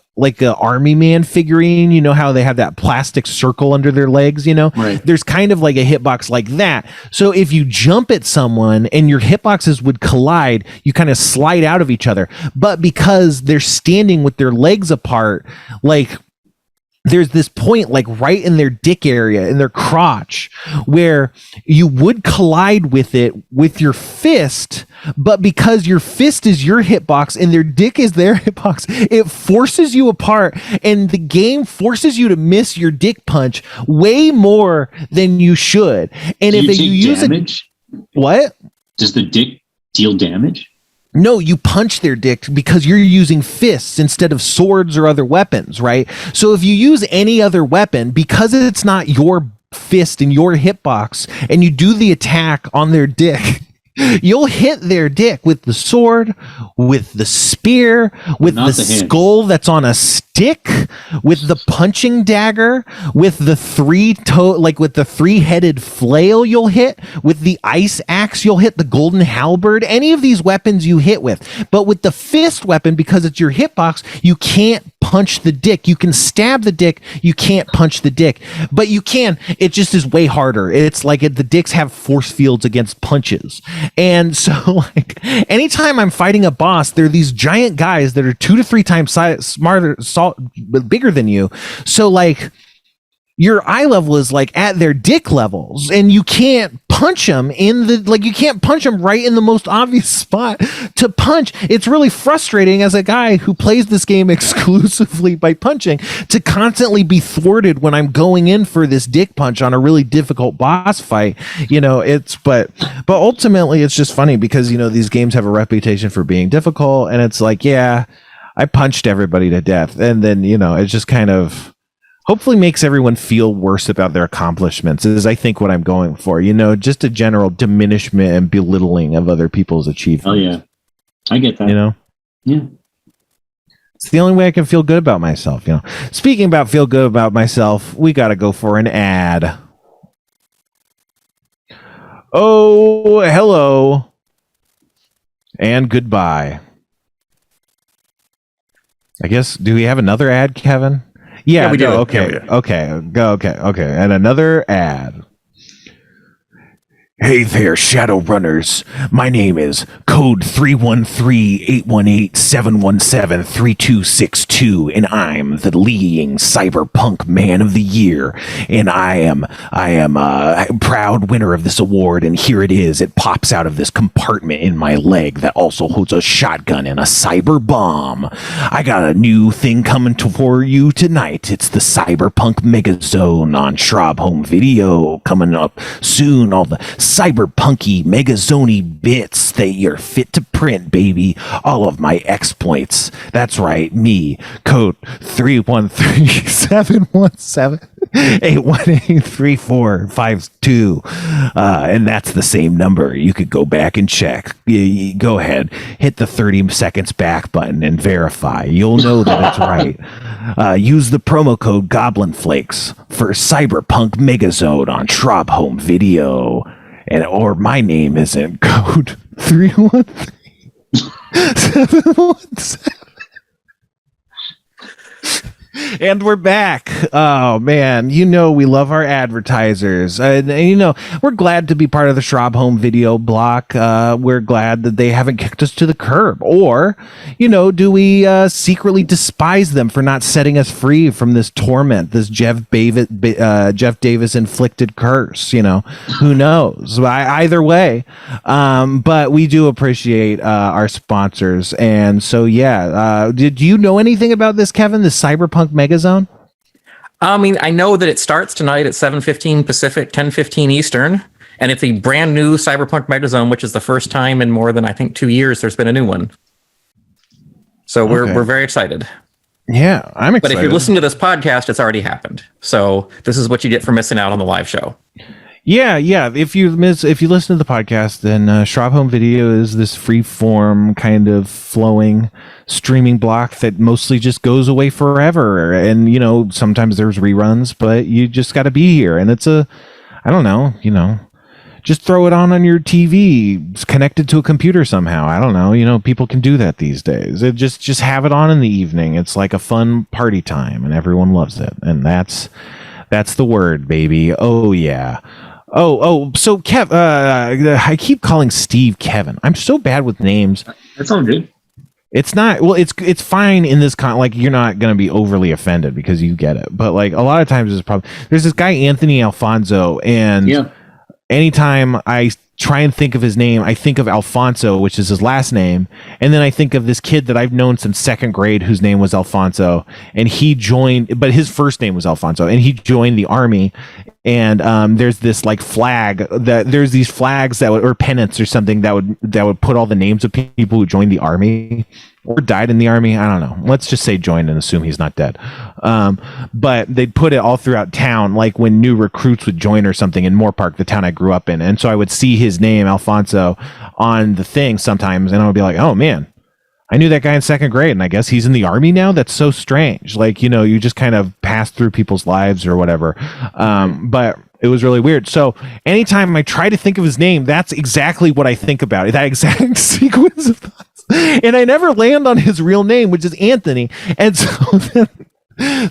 army man figurine. You know how they have that plastic circle under their legs, you know? Right. There's kind of like a hitbox like that. So if you jump at someone and your hitboxes would collide, you kind of slide out of each other. But because they're standing with their legs apart, like there's this point like right in their dick area, in their crotch, where you would collide with it with your fist, but because your fist is your hitbox and their dick is their hitbox, it forces you apart, and the game forces you to miss your dick punch way more than you should. And if you use damage? What? Does the dick deal damage? No, you punch their dick because you're using fists instead of swords or other weapons, right? So if you use any other weapon, because it's not your fist in your hitbox and you do the attack on their dick, you'll hit their dick with the sword, with the spear, with the skull that's on a stick, with the punching dagger, with the with the three-headed flail you'll hit, with the ice axe you'll hit, the golden halberd, any of these weapons you hit with. But with the fist weapon, because it's your hitbox, you can't punch the dick. You can stab the dick, you can't punch the dick. But you can, it just is way harder. It's like the dicks have force fields against punches. And so, like, anytime I'm fighting a boss, there are these giant guys that are 2 to 3 times bigger than you. So, like, your eye level is like at their dick levels, and you can't punch them you can't punch them right in the most obvious spot to punch. It's really frustrating as a guy who plays this game exclusively by punching to constantly be thwarted when I'm going in for this dick punch on a really difficult boss fight. But ultimately it's just funny because, these games have a reputation for being difficult, and it's like, yeah, I punched everybody to death. And then, it's just kind of hopefully makes everyone feel worse about their accomplishments is, I think, what I'm going for. Just a general diminishment and belittling of other people's achievements. Oh, yeah. I get that. Yeah. It's the only way I can feel good about myself. Speaking about feel good about myself, we got to go for an ad. Oh, hello. And goodbye. I guess, do we have another ad, Kevin? Yeah, we do. Okay. And another ad. Hey there, Shadowrunners. My name is Code 313-818-717-3262, and I'm the leading cyberpunk man of the year. And I am a proud winner of this award, and here it is. It pops out of this compartment in my leg that also holds a shotgun and a cyber bomb. I got a new thing coming for you tonight. It's the Cyberpunk Megazone on Schraub Home Video, coming up soon. All the cyberpunky megazony bits that you're fit to print, baby. All of my exploits. That's right, me. Code 313-717-818-3452. And that's the same number. You could go back and check. Go ahead, hit the 30 seconds back button and verify. You'll know that it's right. Use the promo code Goblin Flakes for Cyberpunk Megazone on Schraub Home Video. Or my name is in code 313-717. And we're back. Oh, man. We love our advertisers. And we're glad to be part of the Schraub Home Video block. We're glad that they haven't kicked us to the curb. Or, do we secretly despise them for not setting us free from this torment, this Jeff Davis inflicted curse? Who knows? Either way. But we do appreciate our sponsors. And so, yeah. Did you know anything about this, Kevin? The Cyberpunk Megazone? I mean, I know that it starts tonight at 7:15 Pacific, 10:15 Eastern, and it's a brand new Cyberpunk Megazone, which is the first time in more than, I think, 2 years there's been a new one. So we're very excited. Yeah, I'm excited. But if you're listening to this podcast, it's already happened. So this is what you get for missing out on the live show. Yeah. If you listen to the podcast, then Schraub Home Video is this free form kind of flowing streaming block that mostly just goes away forever. And sometimes there's reruns, but you just got to be here. And it's just throw it on your TV. It's connected to a computer somehow. I don't know. People can do that these days. It just have it on in the evening. It's like a fun party time, and everyone loves it. And that's the word, baby. Oh yeah. So Kev, I keep calling Steve Kevin. I'm so bad with names. That's all good. It's not, well, it's fine in this you're not going to be overly offended because you get it. But like a lot of times there's probably, there's this guy, Anthony Alfonso, and anytime I try and think of his name, I think of Alfonso, which is his last name. And then I think of this kid that I've known since second grade whose name was Alfonso, and he joined, but his first name was Alfonso, and he joined the army. and there's this like flag that there's these flags that would, or pennants or something that would put all the names of people who joined the army or died in the army. I don't know. Let's just say joined and assume he's not dead. But they'd put it all throughout town, like when new recruits would join or something in Moore Park, the town I grew up in. And so I would see his name, Alfonso, on the thing sometimes, and I would be like, oh man, I knew that guy in second grade, and I guess he's in the army now. That's so strange. Like, you just kind of pass through people's lives or whatever. But it was really weird. So anytime I try to think of his name, that's exactly what I think about. That exact sequence of thoughts. And I never land on his real name, which is Anthony. And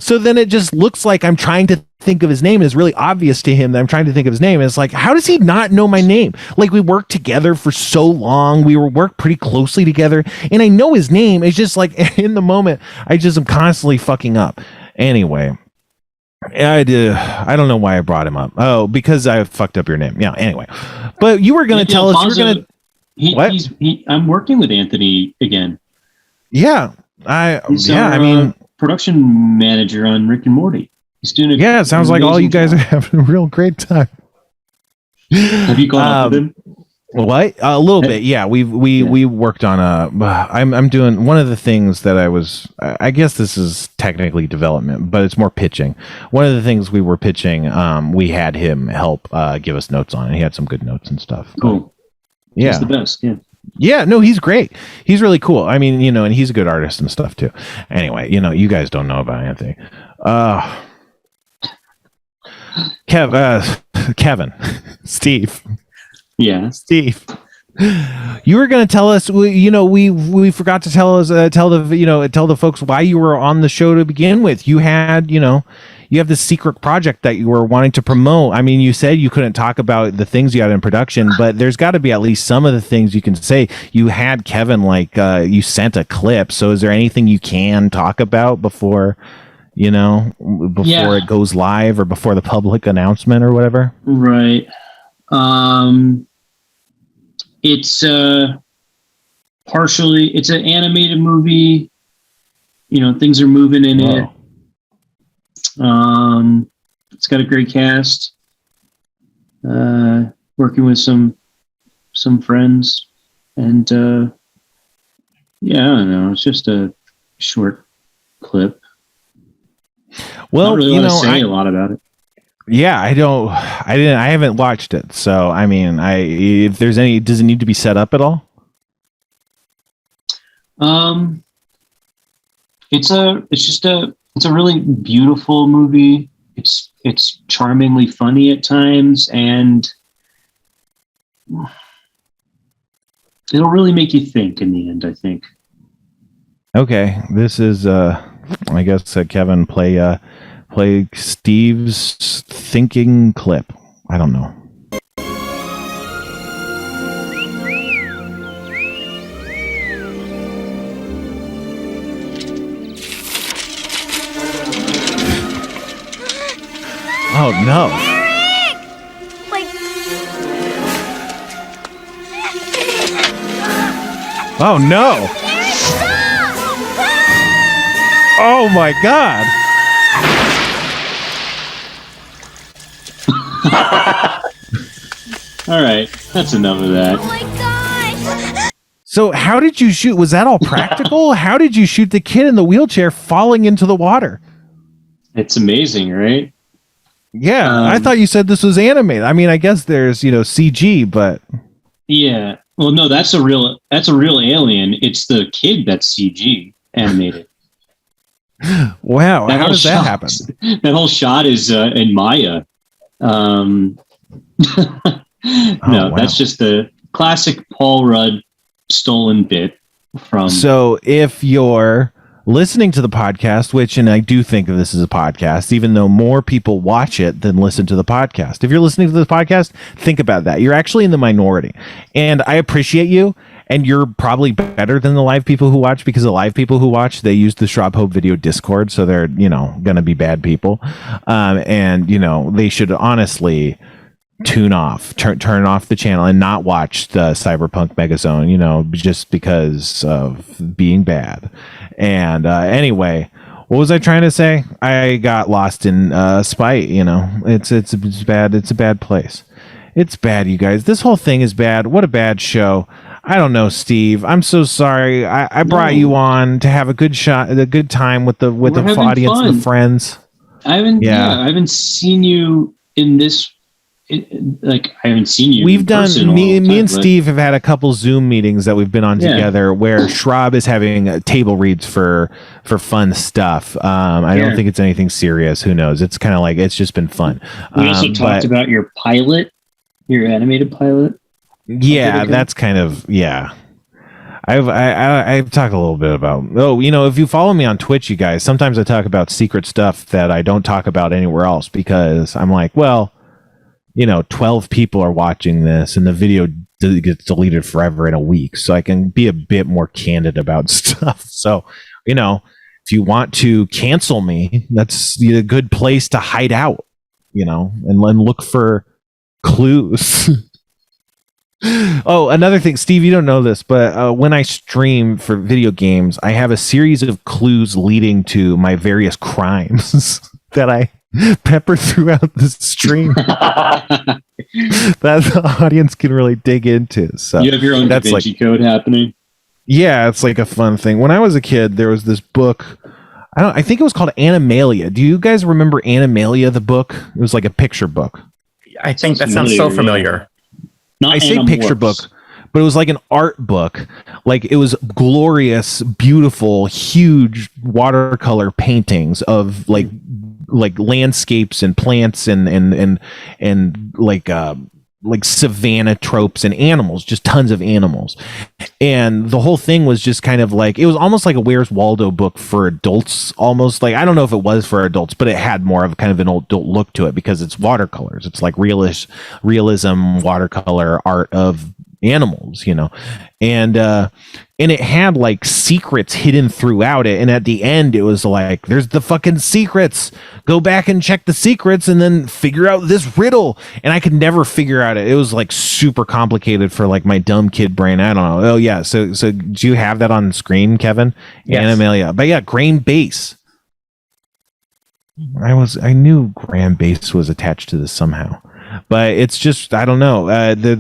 so then it just looks like I'm trying to think of his name. It's really obvious to him that I'm trying to think of his name. And it's like, how does he not know my name? Like, we worked together for so long. We worked pretty closely together. And I know his name. It's just like in the moment, I just am constantly fucking up. Anyway, I don't know why I brought him up. Oh, because I fucked up your name. Yeah, anyway. But you were going to tell us. You were going to. What? I'm working with Anthony again. Yeah. I mean, production manager on Rick and Morty. He's doing it sounds like all you guys are having a real great time. Have you caught up with him? What? A little bit, yeah. We worked on I'm doing one of the things that I guess this is technically development, but it's more pitching. One of the things we were pitching, we had him help give us notes on, and he had some good notes and stuff. Cool. Yeah. He's the best, yeah. Yeah, no, he's great. He's really cool. I mean, and he's a good artist and stuff too. Anyway, you guys don't know about Anthony. Kevin, Steve. Yeah, Steve. You were going to tell us. We forgot to tell the folks why you were on the show to begin with. You had, you have this secret project that you were wanting to promote. I mean, you said you couldn't talk about the things you had in production, but there's got to be at least some of the things you can say. You had Kevin, you sent a clip. So is there anything you can talk about before it goes live or before the public announcement or whatever? Right. It's partially, it's an animated movie. Things are moving in it. It's got a great cast. Working with some friends, and I don't know. It's just a short clip. Well, not really say a lot about it. Yeah, I haven't watched it. So, I mean, if there's any, does it need to be set up at all? It's a really beautiful movie. It's charmingly funny at times, and it'll really make you think in the end, I think. Okay, this is I guess Kevin play Steve's thinking clip. I don't know. Oh no. Eric! Oh no. Oh my god. All right, that's enough of that. Oh my gosh! So how did you shoot? Was that all practical? How did you shoot the kid in the wheelchair falling into the water? It's amazing, right? Yeah, I thought you said this was animated. I mean, I guess there's, CG, but yeah. Well, no, that's a real alien. It's the kid that's CG animated. Wow, how does that happen? That whole shot is in Maya. No, wow. That's just the classic Paul Rudd stolen bit from. So if you're listening to the podcast, and I do think of this as a podcast, even though more people watch it than listen to the podcast. If you're listening to the podcast, think about that. You're actually in the minority. And I appreciate you. And you're probably better than the live people who watch, because the live people who watch, they use the Schrob Hope Video Discord. So they're, going to be bad people. And they should honestly tune off, turn off the channel and not watch the Cyberpunk Megazone, just because of being bad. And anyway, What was I trying to say? I got lost in spite. You know, it's bad. It's a bad place. It's bad, you guys. This whole thing is bad. What a bad show. I don't know, Steve. I'm so sorry. I brought you on to have a good time with the audience and the friends. I haven't seen you in this. I haven't seen you. We've done me and Steve have had a couple Zoom meetings that we've been on together where Schraub is having table reads for fun stuff. I don't think it's anything serious. Who knows? It's kind of like it's just been fun. We also talked about your pilot, your animated pilot. Yeah, that's kind of I've talked a little bit about. If you follow me on Twitch, you guys, sometimes I talk about secret stuff that I don't talk about anywhere else because I'm like, well, 12 people are watching this and the video gets deleted forever in a week. So I can be a bit more candid about stuff. So, if you want to cancel me, that's a good place to hide out, and look for clues. Oh, another thing, Steve, you don't know this, but when I stream for video games, I have a series of clues leading to my various crimes that I pepper throughout the stream that the audience can really dig into. So you have your own Da Vinci Code happening. Yeah, it's like a fun thing. When I was a kid, there was this book. I think it was called Animalia. Do you guys remember Animalia, the book? It was like a picture book. I think that sounds so familiar. I say picture book, but it was like an art book. Like it was glorious, beautiful, huge watercolor paintings of like landscapes and plants and like savanna tropes and animals, just tons of animals. And the whole thing was just kind of like, it was almost like a Where's Waldo book for adults, almost like, I don't know if it was for adults, but it had more of kind of an adult look to it because it's watercolors. It's like realism, watercolor art of animals, and it had like secrets hidden throughout it, and at the end it was like, there's the fucking secrets, go back and check the secrets and then figure out this riddle. And I could never figure out it was like super complicated for like my dumb kid brain. I don't know. Oh yeah, so do you have that on screen, Kevin? Yes. Animalia. But yeah, Grain Base. I knew Grain Base was attached to this somehow. But it's just, I don't know.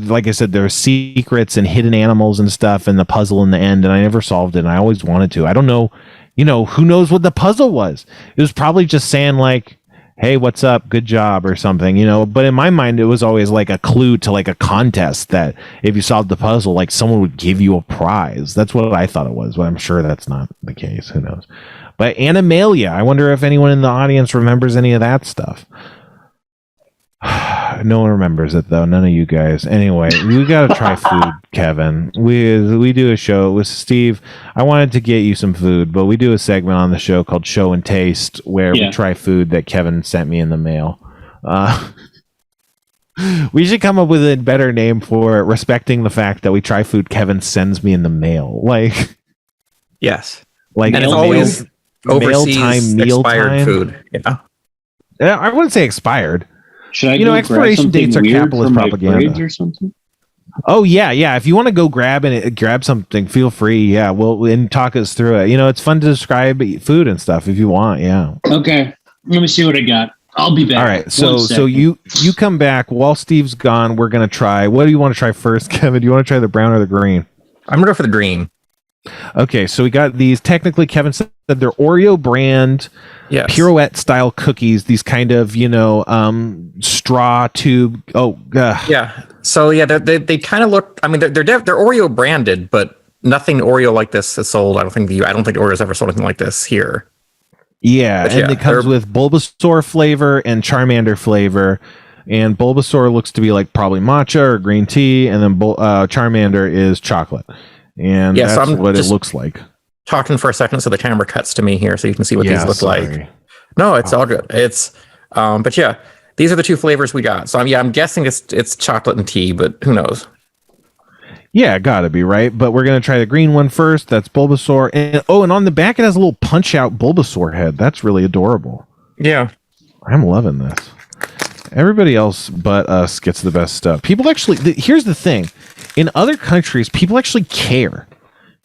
Like I said, there are secrets and hidden animals and stuff and the puzzle in the end, and I never solved it, and I always wanted to. I don't know, who knows what the puzzle was? It was probably just saying like, hey, what's up? Good job or something, But in my mind, it was always like a clue to like a contest that if you solved the puzzle, like someone would give you a prize. That's what I thought it was, but I'm sure that's not the case. Who knows? But Animalia, I wonder if anyone in the audience remembers any of that stuff. No one remembers it though. None of you guys. Anyway, we gotta try food, Kevin. We do a show with Steve. I wanted to get you some food, but we do a segment on the show called Show and Taste where we try food that Kevin sent me in the mail. We should come up with a better name for it, respecting the fact that we try food Kevin sends me in the mail. Like, yes, like, and it's always overseas expired food. Yeah, I wouldn't say expired. Should I expiration dates are capitalist propaganda or something? Oh yeah. If you want to go grab something, feel free. Yeah, and talk us through it. It's fun to describe food and stuff if you want. Yeah. Okay. Let me see what I got. I'll be back. All right. So you come back while Steve's gone. We're gonna try. What do you want to try first, Kevin? Do you want to try the brown or the green? I'm gonna go for the green. Okay. So we got these. Technically, Kevin said they're Oreo brand. Yes. Pirouette style cookies, these kind of, straw tube. Yeah. So yeah, they kind of look, I mean, they're Oreo branded, but nothing Oreo like this is sold. I don't think Oreo's ever sold anything like this here. Yeah. And it comes with Bulbasaur flavor and Charmander flavor. And Bulbasaur looks to be like probably matcha or green tea. And then Charmander is chocolate. And that's what it looks like. Talking for a second so the camera cuts to me here so you can see what these look like. No, it's all good. It's but yeah, these are the two flavors we got. So I'm guessing it's chocolate and tea, but who knows? Yeah, gotta be, right? But we're gonna try the green one first. That's Bulbasaur. And on the back it has a little punch out Bulbasaur head. That's really adorable. Yeah. I'm loving this. Everybody else but us gets the best stuff. People actually here's the thing. In other countries, people actually care.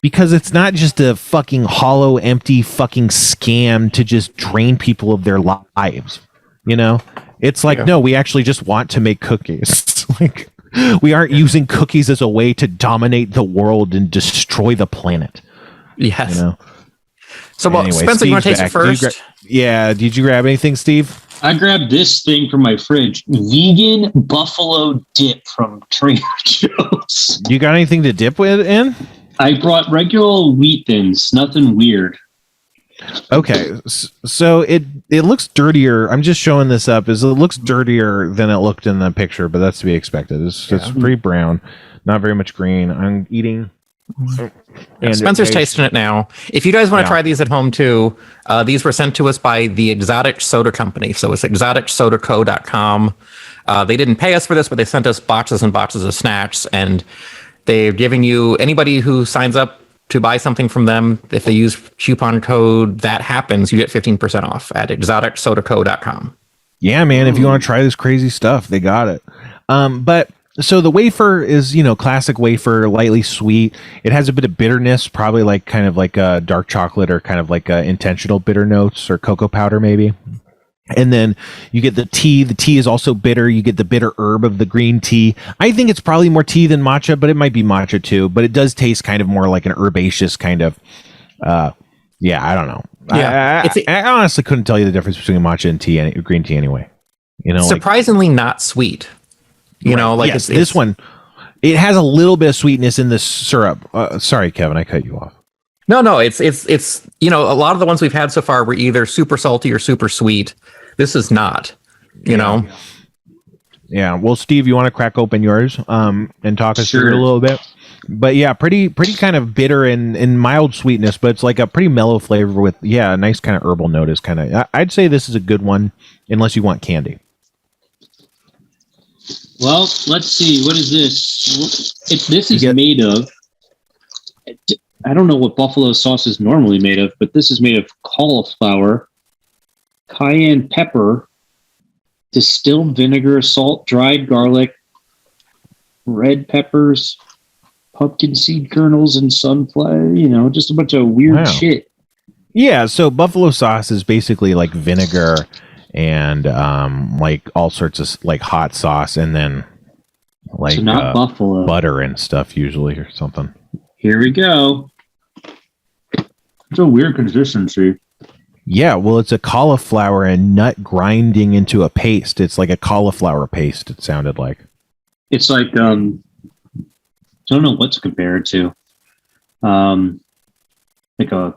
because it's not just a fucking hollow, empty fucking scam to just drain people of their lives. You know, it's like, no, we actually just want to make cookies. Like, we aren't using cookies as a way to dominate the world and destroy the planet. Yes. You know? So, well, Anyway, Spencer, you want to taste it first? Did you grab anything, Steve? I grabbed this thing from my fridge. Vegan buffalo dip from Trader Joe's. You got anything to dip with in? I brought regular wheat thins. Nothing weird. Okay, so it looks dirtier. I'm just showing this up. It looks dirtier than it looked in the picture, but that's to be expected. It's pretty brown, not very much green. I'm eating. And Spencer's tasting it now. If you guys want to try these at home too, these were sent to us by the Exotic Soda Company. So it's exoticsodaco.com. They didn't pay us for this, but they sent us boxes and boxes of snacks, and they're giving you, anybody who signs up to buy something from them, if they use coupon code that happens, you get 15% off at exoticsodaco.com. Yeah, man, if you want to try this crazy stuff, they got it. But so the wafer is, classic wafer, lightly sweet. It has a bit of bitterness, probably kind of like a dark chocolate or kind of like intentional bitter notes or cocoa powder maybe. And then you get the tea. The tea is also bitter. You get the bitter herb of the green tea. I think it's probably more tea than matcha, but it might be matcha too. But it does taste kind of more like an herbaceous kind of. I don't know. Yeah, I honestly couldn't tell you the difference between matcha and tea and green tea anyway. Surprisingly not sweet. It's this one. It has a little bit of sweetness in the syrup. Sorry, Kevin, I cut you off. No, it's a lot of the ones we've had so far were either super salty or super sweet. This is not, know. Yeah. Well, Steve, you want to crack open yours and talk us through it a little bit? But yeah, pretty kind of bitter and mild sweetness, but it's like a pretty mellow flavor with a nice kind of herbal note. Is kind of, I'd say this is a good one unless you want candy. Well, let's see. What is this? This is made of. I don't know what buffalo sauce is normally made of, but this is made of cauliflower, cayenne pepper, distilled vinegar, salt, dried garlic, red peppers, pumpkin seed kernels, and sunflower. Just a bunch of weird shit. Yeah, so buffalo sauce is basically like vinegar and like all sorts of like hot sauce, and then like not buffalo butter and stuff usually or something. Here we go. It's a weird consistency. Yeah, well, it's a cauliflower and nut grinding into a paste. It's like a cauliflower paste, it sounded like. It's like, I don't know what to compare it to. Like a...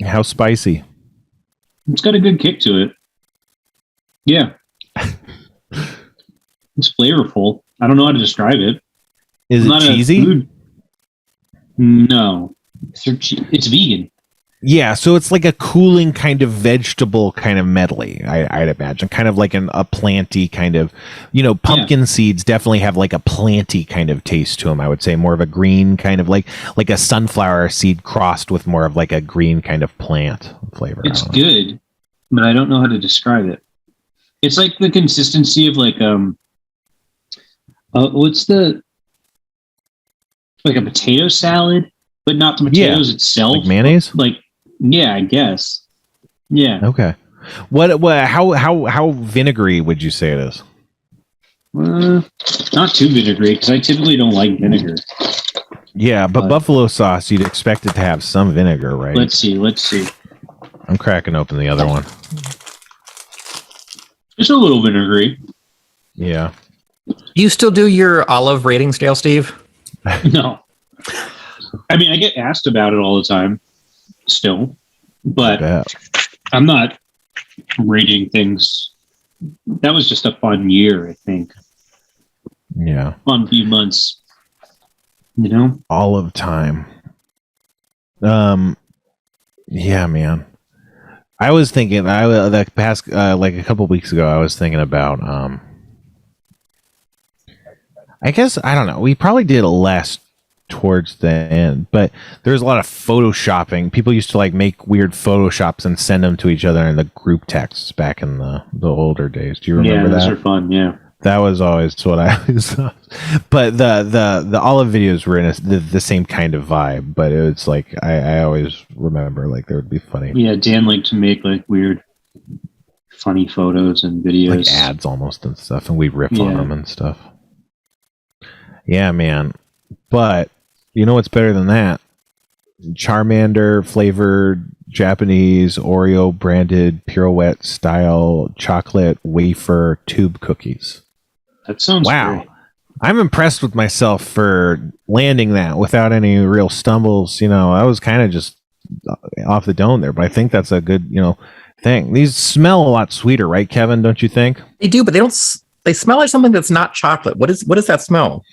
How spicy? It's got a good kick to it. Yeah. It's flavorful. I don't know how to describe it. Is it cheesy? No. It's vegan. Yeah, so it's like a cooling kind of vegetable kind of medley, I'd imagine. Kind of like a planty kind of, pumpkin seeds definitely have like a planty kind of taste to them, I would say. More of a green kind of like a sunflower seed crossed with more of like a green kind of plant flavor. It's good, but I don't know how to describe it. It's like the consistency of like, what's the... Like a potato salad, but not the potatoes itself. Like mayonnaise? Yeah, I guess. Yeah. Okay. What how vinegary would you say it is? Not too vinegary, because I typically don't like vinegar. Yeah, but buffalo sauce, you'd expect it to have some vinegar, right? Let's see. I'm cracking open the other one. Just a little vinegary. Yeah. You still do your olive rating scale, Steve? No. I mean, I get asked about it all the time still, but I'm not rating things. That was just a fun year, I think. Yeah. Fun few months. Olive time. Yeah, man. I was thinking, the past, like a couple weeks ago, I was thinking about, I guess, I don't know. We probably did less towards the end, but there's a lot of photoshopping. People used to like make weird photoshops and send them to each other in the group texts back in the older days. Do you remember that? Yeah, those are fun. Yeah. That was always what I always thought. But the olive videos were in the same kind of vibe. But it's like I always remember like they would be funny. Yeah, Dan liked to make like weird, funny photos and videos, like ads almost and stuff, and we riff on them and stuff. Yeah, man. But you know what's better than that? Charmander flavored Japanese Oreo branded pirouette style chocolate wafer tube cookies. That sounds great. I'm impressed with myself for landing that without any real stumbles. You know, I was kind of just off the dome there, but I think that's a good, thing. These smell a lot sweeter, right, Kevin? Don't you think? They do, but they don't. They smell like something that's not chocolate. What does that smell?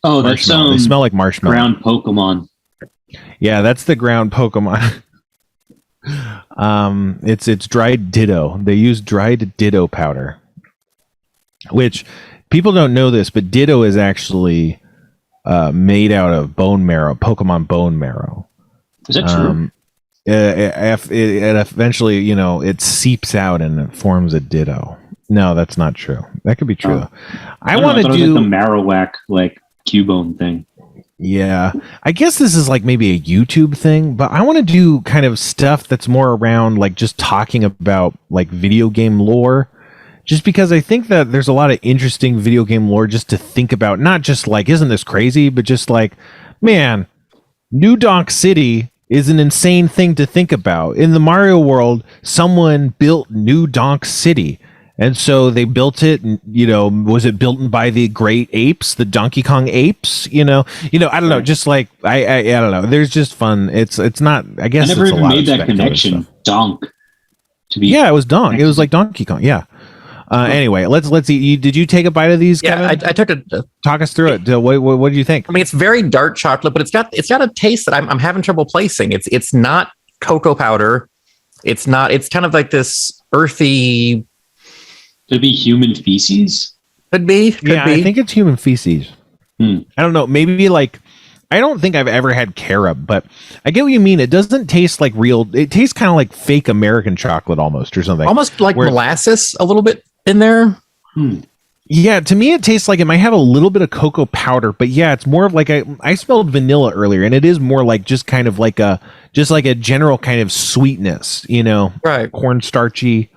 Oh, that's they smell like marshmallow. Ground Pokemon. Yeah, that's the ground Pokemon. It's dried Ditto. They use dried Ditto powder, which people don't know this, but Ditto is actually made out of bone marrow, Pokemon bone marrow. Is that true? It eventually, it seeps out and it forms a Ditto. No, that's not true. That could be true. Oh. I want to do the Marowak like Cubone thing. Yeah, I guess this is like maybe a YouTube thing, but I want to do kind of stuff that's more around like just talking about like video game lore, just because I think that there's a lot of interesting video game lore just to think about, not just like, isn't this crazy, but just like, man, New Donk City is an insane thing to think about. In the Mario world, someone built New Donk City. And so they built it, and, was it built by the great apes, the Donkey Kong apes? I don't know. Just like I don't know. There's just fun. It's not. I guess I never it's a even lot made of that connection. stuff. Donk. Yeah, it was Donk. It was like Donkey Kong. Yeah. Anyway, let's see. Did you take a bite of these? Yeah, Kevin? I took a. Talk us through it. What do you think? I mean, it's very dark chocolate, but it's got a taste that I'm having trouble placing. It's not cocoa powder. It's not. It's kind of like this earthy. Could it be human feces? Could be. I think it's human feces. I don't know. Maybe like, I don't think I've ever had carob, but I get what you mean. It doesn't taste like real. It tastes kind of like fake American chocolate almost, or something. Almost like molasses a little bit in there. Yeah, to me it tastes like it might have a little bit of cocoa powder, but yeah, it's more of like I smelled vanilla earlier, and it is more like just kind of like a general kind of sweetness, right? Cornstarchy.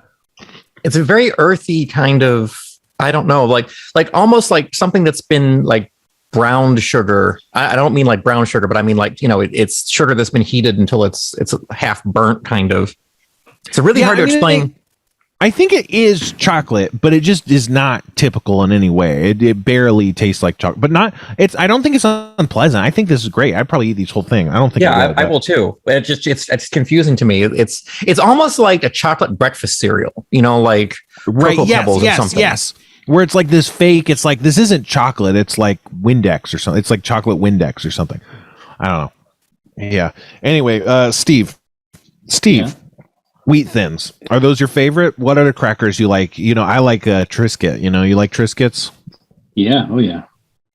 It's a very earthy kind of, I don't know, like almost like something that's been like browned sugar. I don't mean like brown sugar, but I mean like, it's sugar that's been heated until it's half burnt kind of. It's really hard to explain. I think it is chocolate, but it just is not typical in any way. It barely tastes like chocolate, but I don't think it's unpleasant. I think this is great. I'd probably eat this whole thing. I don't think. Yeah, I will too. It's confusing to me. It's almost like a chocolate breakfast cereal, like Cocoa Pebbles or something. Yes. Where it's like this fake. It's like, this isn't chocolate. It's like Windex or something. It's like chocolate Windex or something. I don't know. Yeah. Anyway, Steve. Yeah. Wheat Thins, are those your favorite? What other crackers you like? I like Triscuit. You like Triscuits? Yeah. Oh yeah.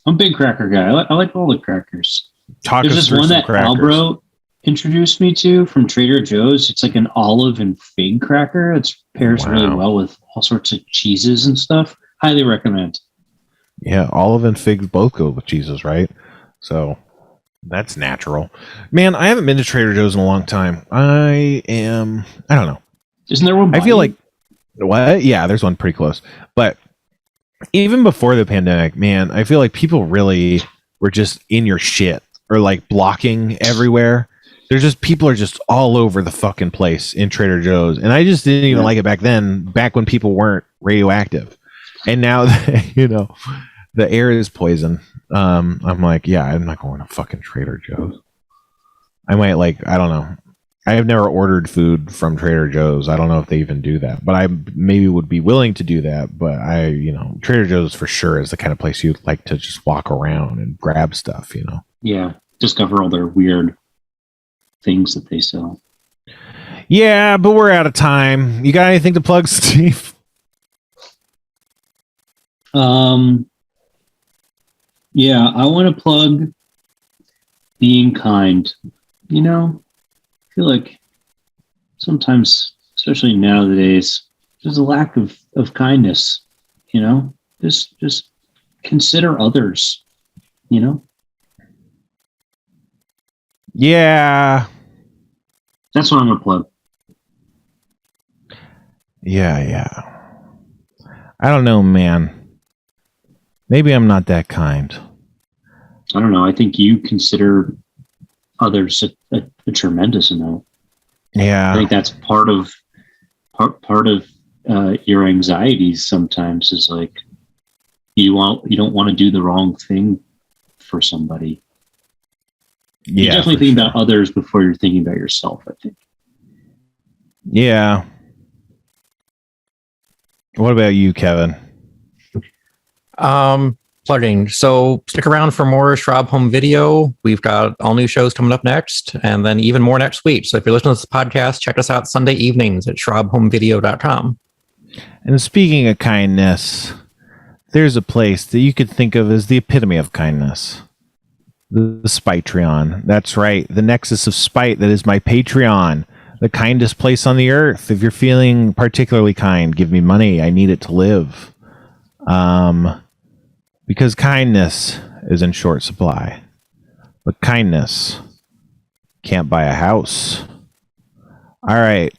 I'm a big cracker guy. I like all the crackers. There's this one that crackers. Albro introduced me to from Trader Joe's. It's like an olive and fig cracker. It pairs really well with all sorts of cheeses and stuff. Highly recommend. Yeah, olive and figs both go with cheeses, right? So that's natural. Man, I haven't been to Trader Joe's in a long time. I don't know. Isn't there one? I feel like, what? Yeah, there's one pretty close. But even before the pandemic, man, I feel like people really were just in your shit or like blocking everywhere. People are just all over the fucking place in Trader Joe's. And I just didn't even like it back then, back when people weren't radioactive. And now, the air is poison. I'm like, yeah, I'm not going to fucking Trader Joe's. I might I don't know. I have never ordered food from Trader Joe's. I don't know if they even do that, but I maybe would be willing to do that. But Trader Joe's for sure is the kind of place you like to just walk around and grab stuff, Yeah. Discover all their weird things that they sell. Yeah, but we're out of time. You got anything to plug, Steve? Yeah, I want to plug being kind. I feel like sometimes, especially nowadays, there's a lack of kindness, just consider others, you know? Yeah. That's what I'm going to plug. Yeah. I don't know, man. Maybe I'm not that kind. I don't know. I think you consider others a tremendous amount. Yeah. I think that's part of your anxieties sometimes is like you don't want to do the wrong thing for somebody. Yeah. You definitely think about others before you're thinking about yourself, I think. Yeah. What about you, Kevin? Plugging. So stick around for more Schraub Home Video. We've got all new shows coming up next, and then even more next week. So if you're listening to this podcast, check us out Sunday evenings at schraubhomevideo.com. And speaking of kindness, there's a place that you could think of as the epitome of kindness. The Spitreon. That's right. The nexus of spite that is my Patreon. The kindest place on the earth. If you're feeling particularly kind, give me money. I need it to live. Because kindness is in short supply. But kindness can't buy a house. All right.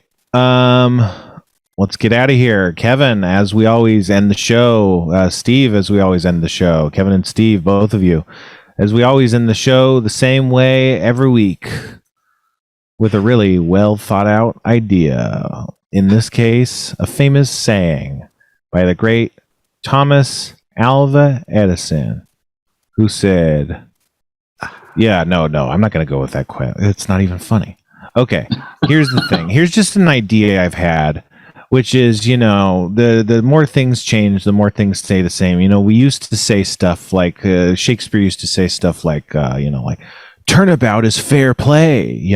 Let's get out of here. Kevin, as we always end the show. Steve, as we always end the show. Kevin and Steve, both of you. As we always end the show the same way every week. With a really well thought out idea. In this case, a famous saying by the great Thomas Alva Edison, who said, yeah, no, I'm not going to go with that quote. It's not even funny. Okay, here's the thing. Here's just an idea I've had, which is, the more things change, the more things stay the same. We used to say stuff like, Shakespeare used to say stuff like, like, turnabout is fair play,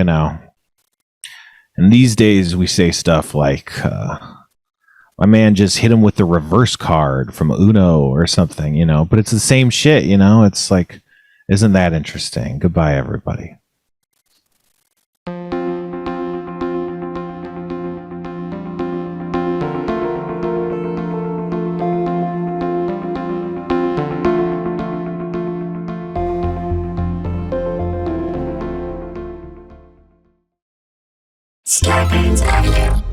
And these days we say stuff like, my man just hit him with the reverse card from Uno or something, but it's the same shit, it's like, isn't that interesting? Goodbye, everybody. Starburns Audio.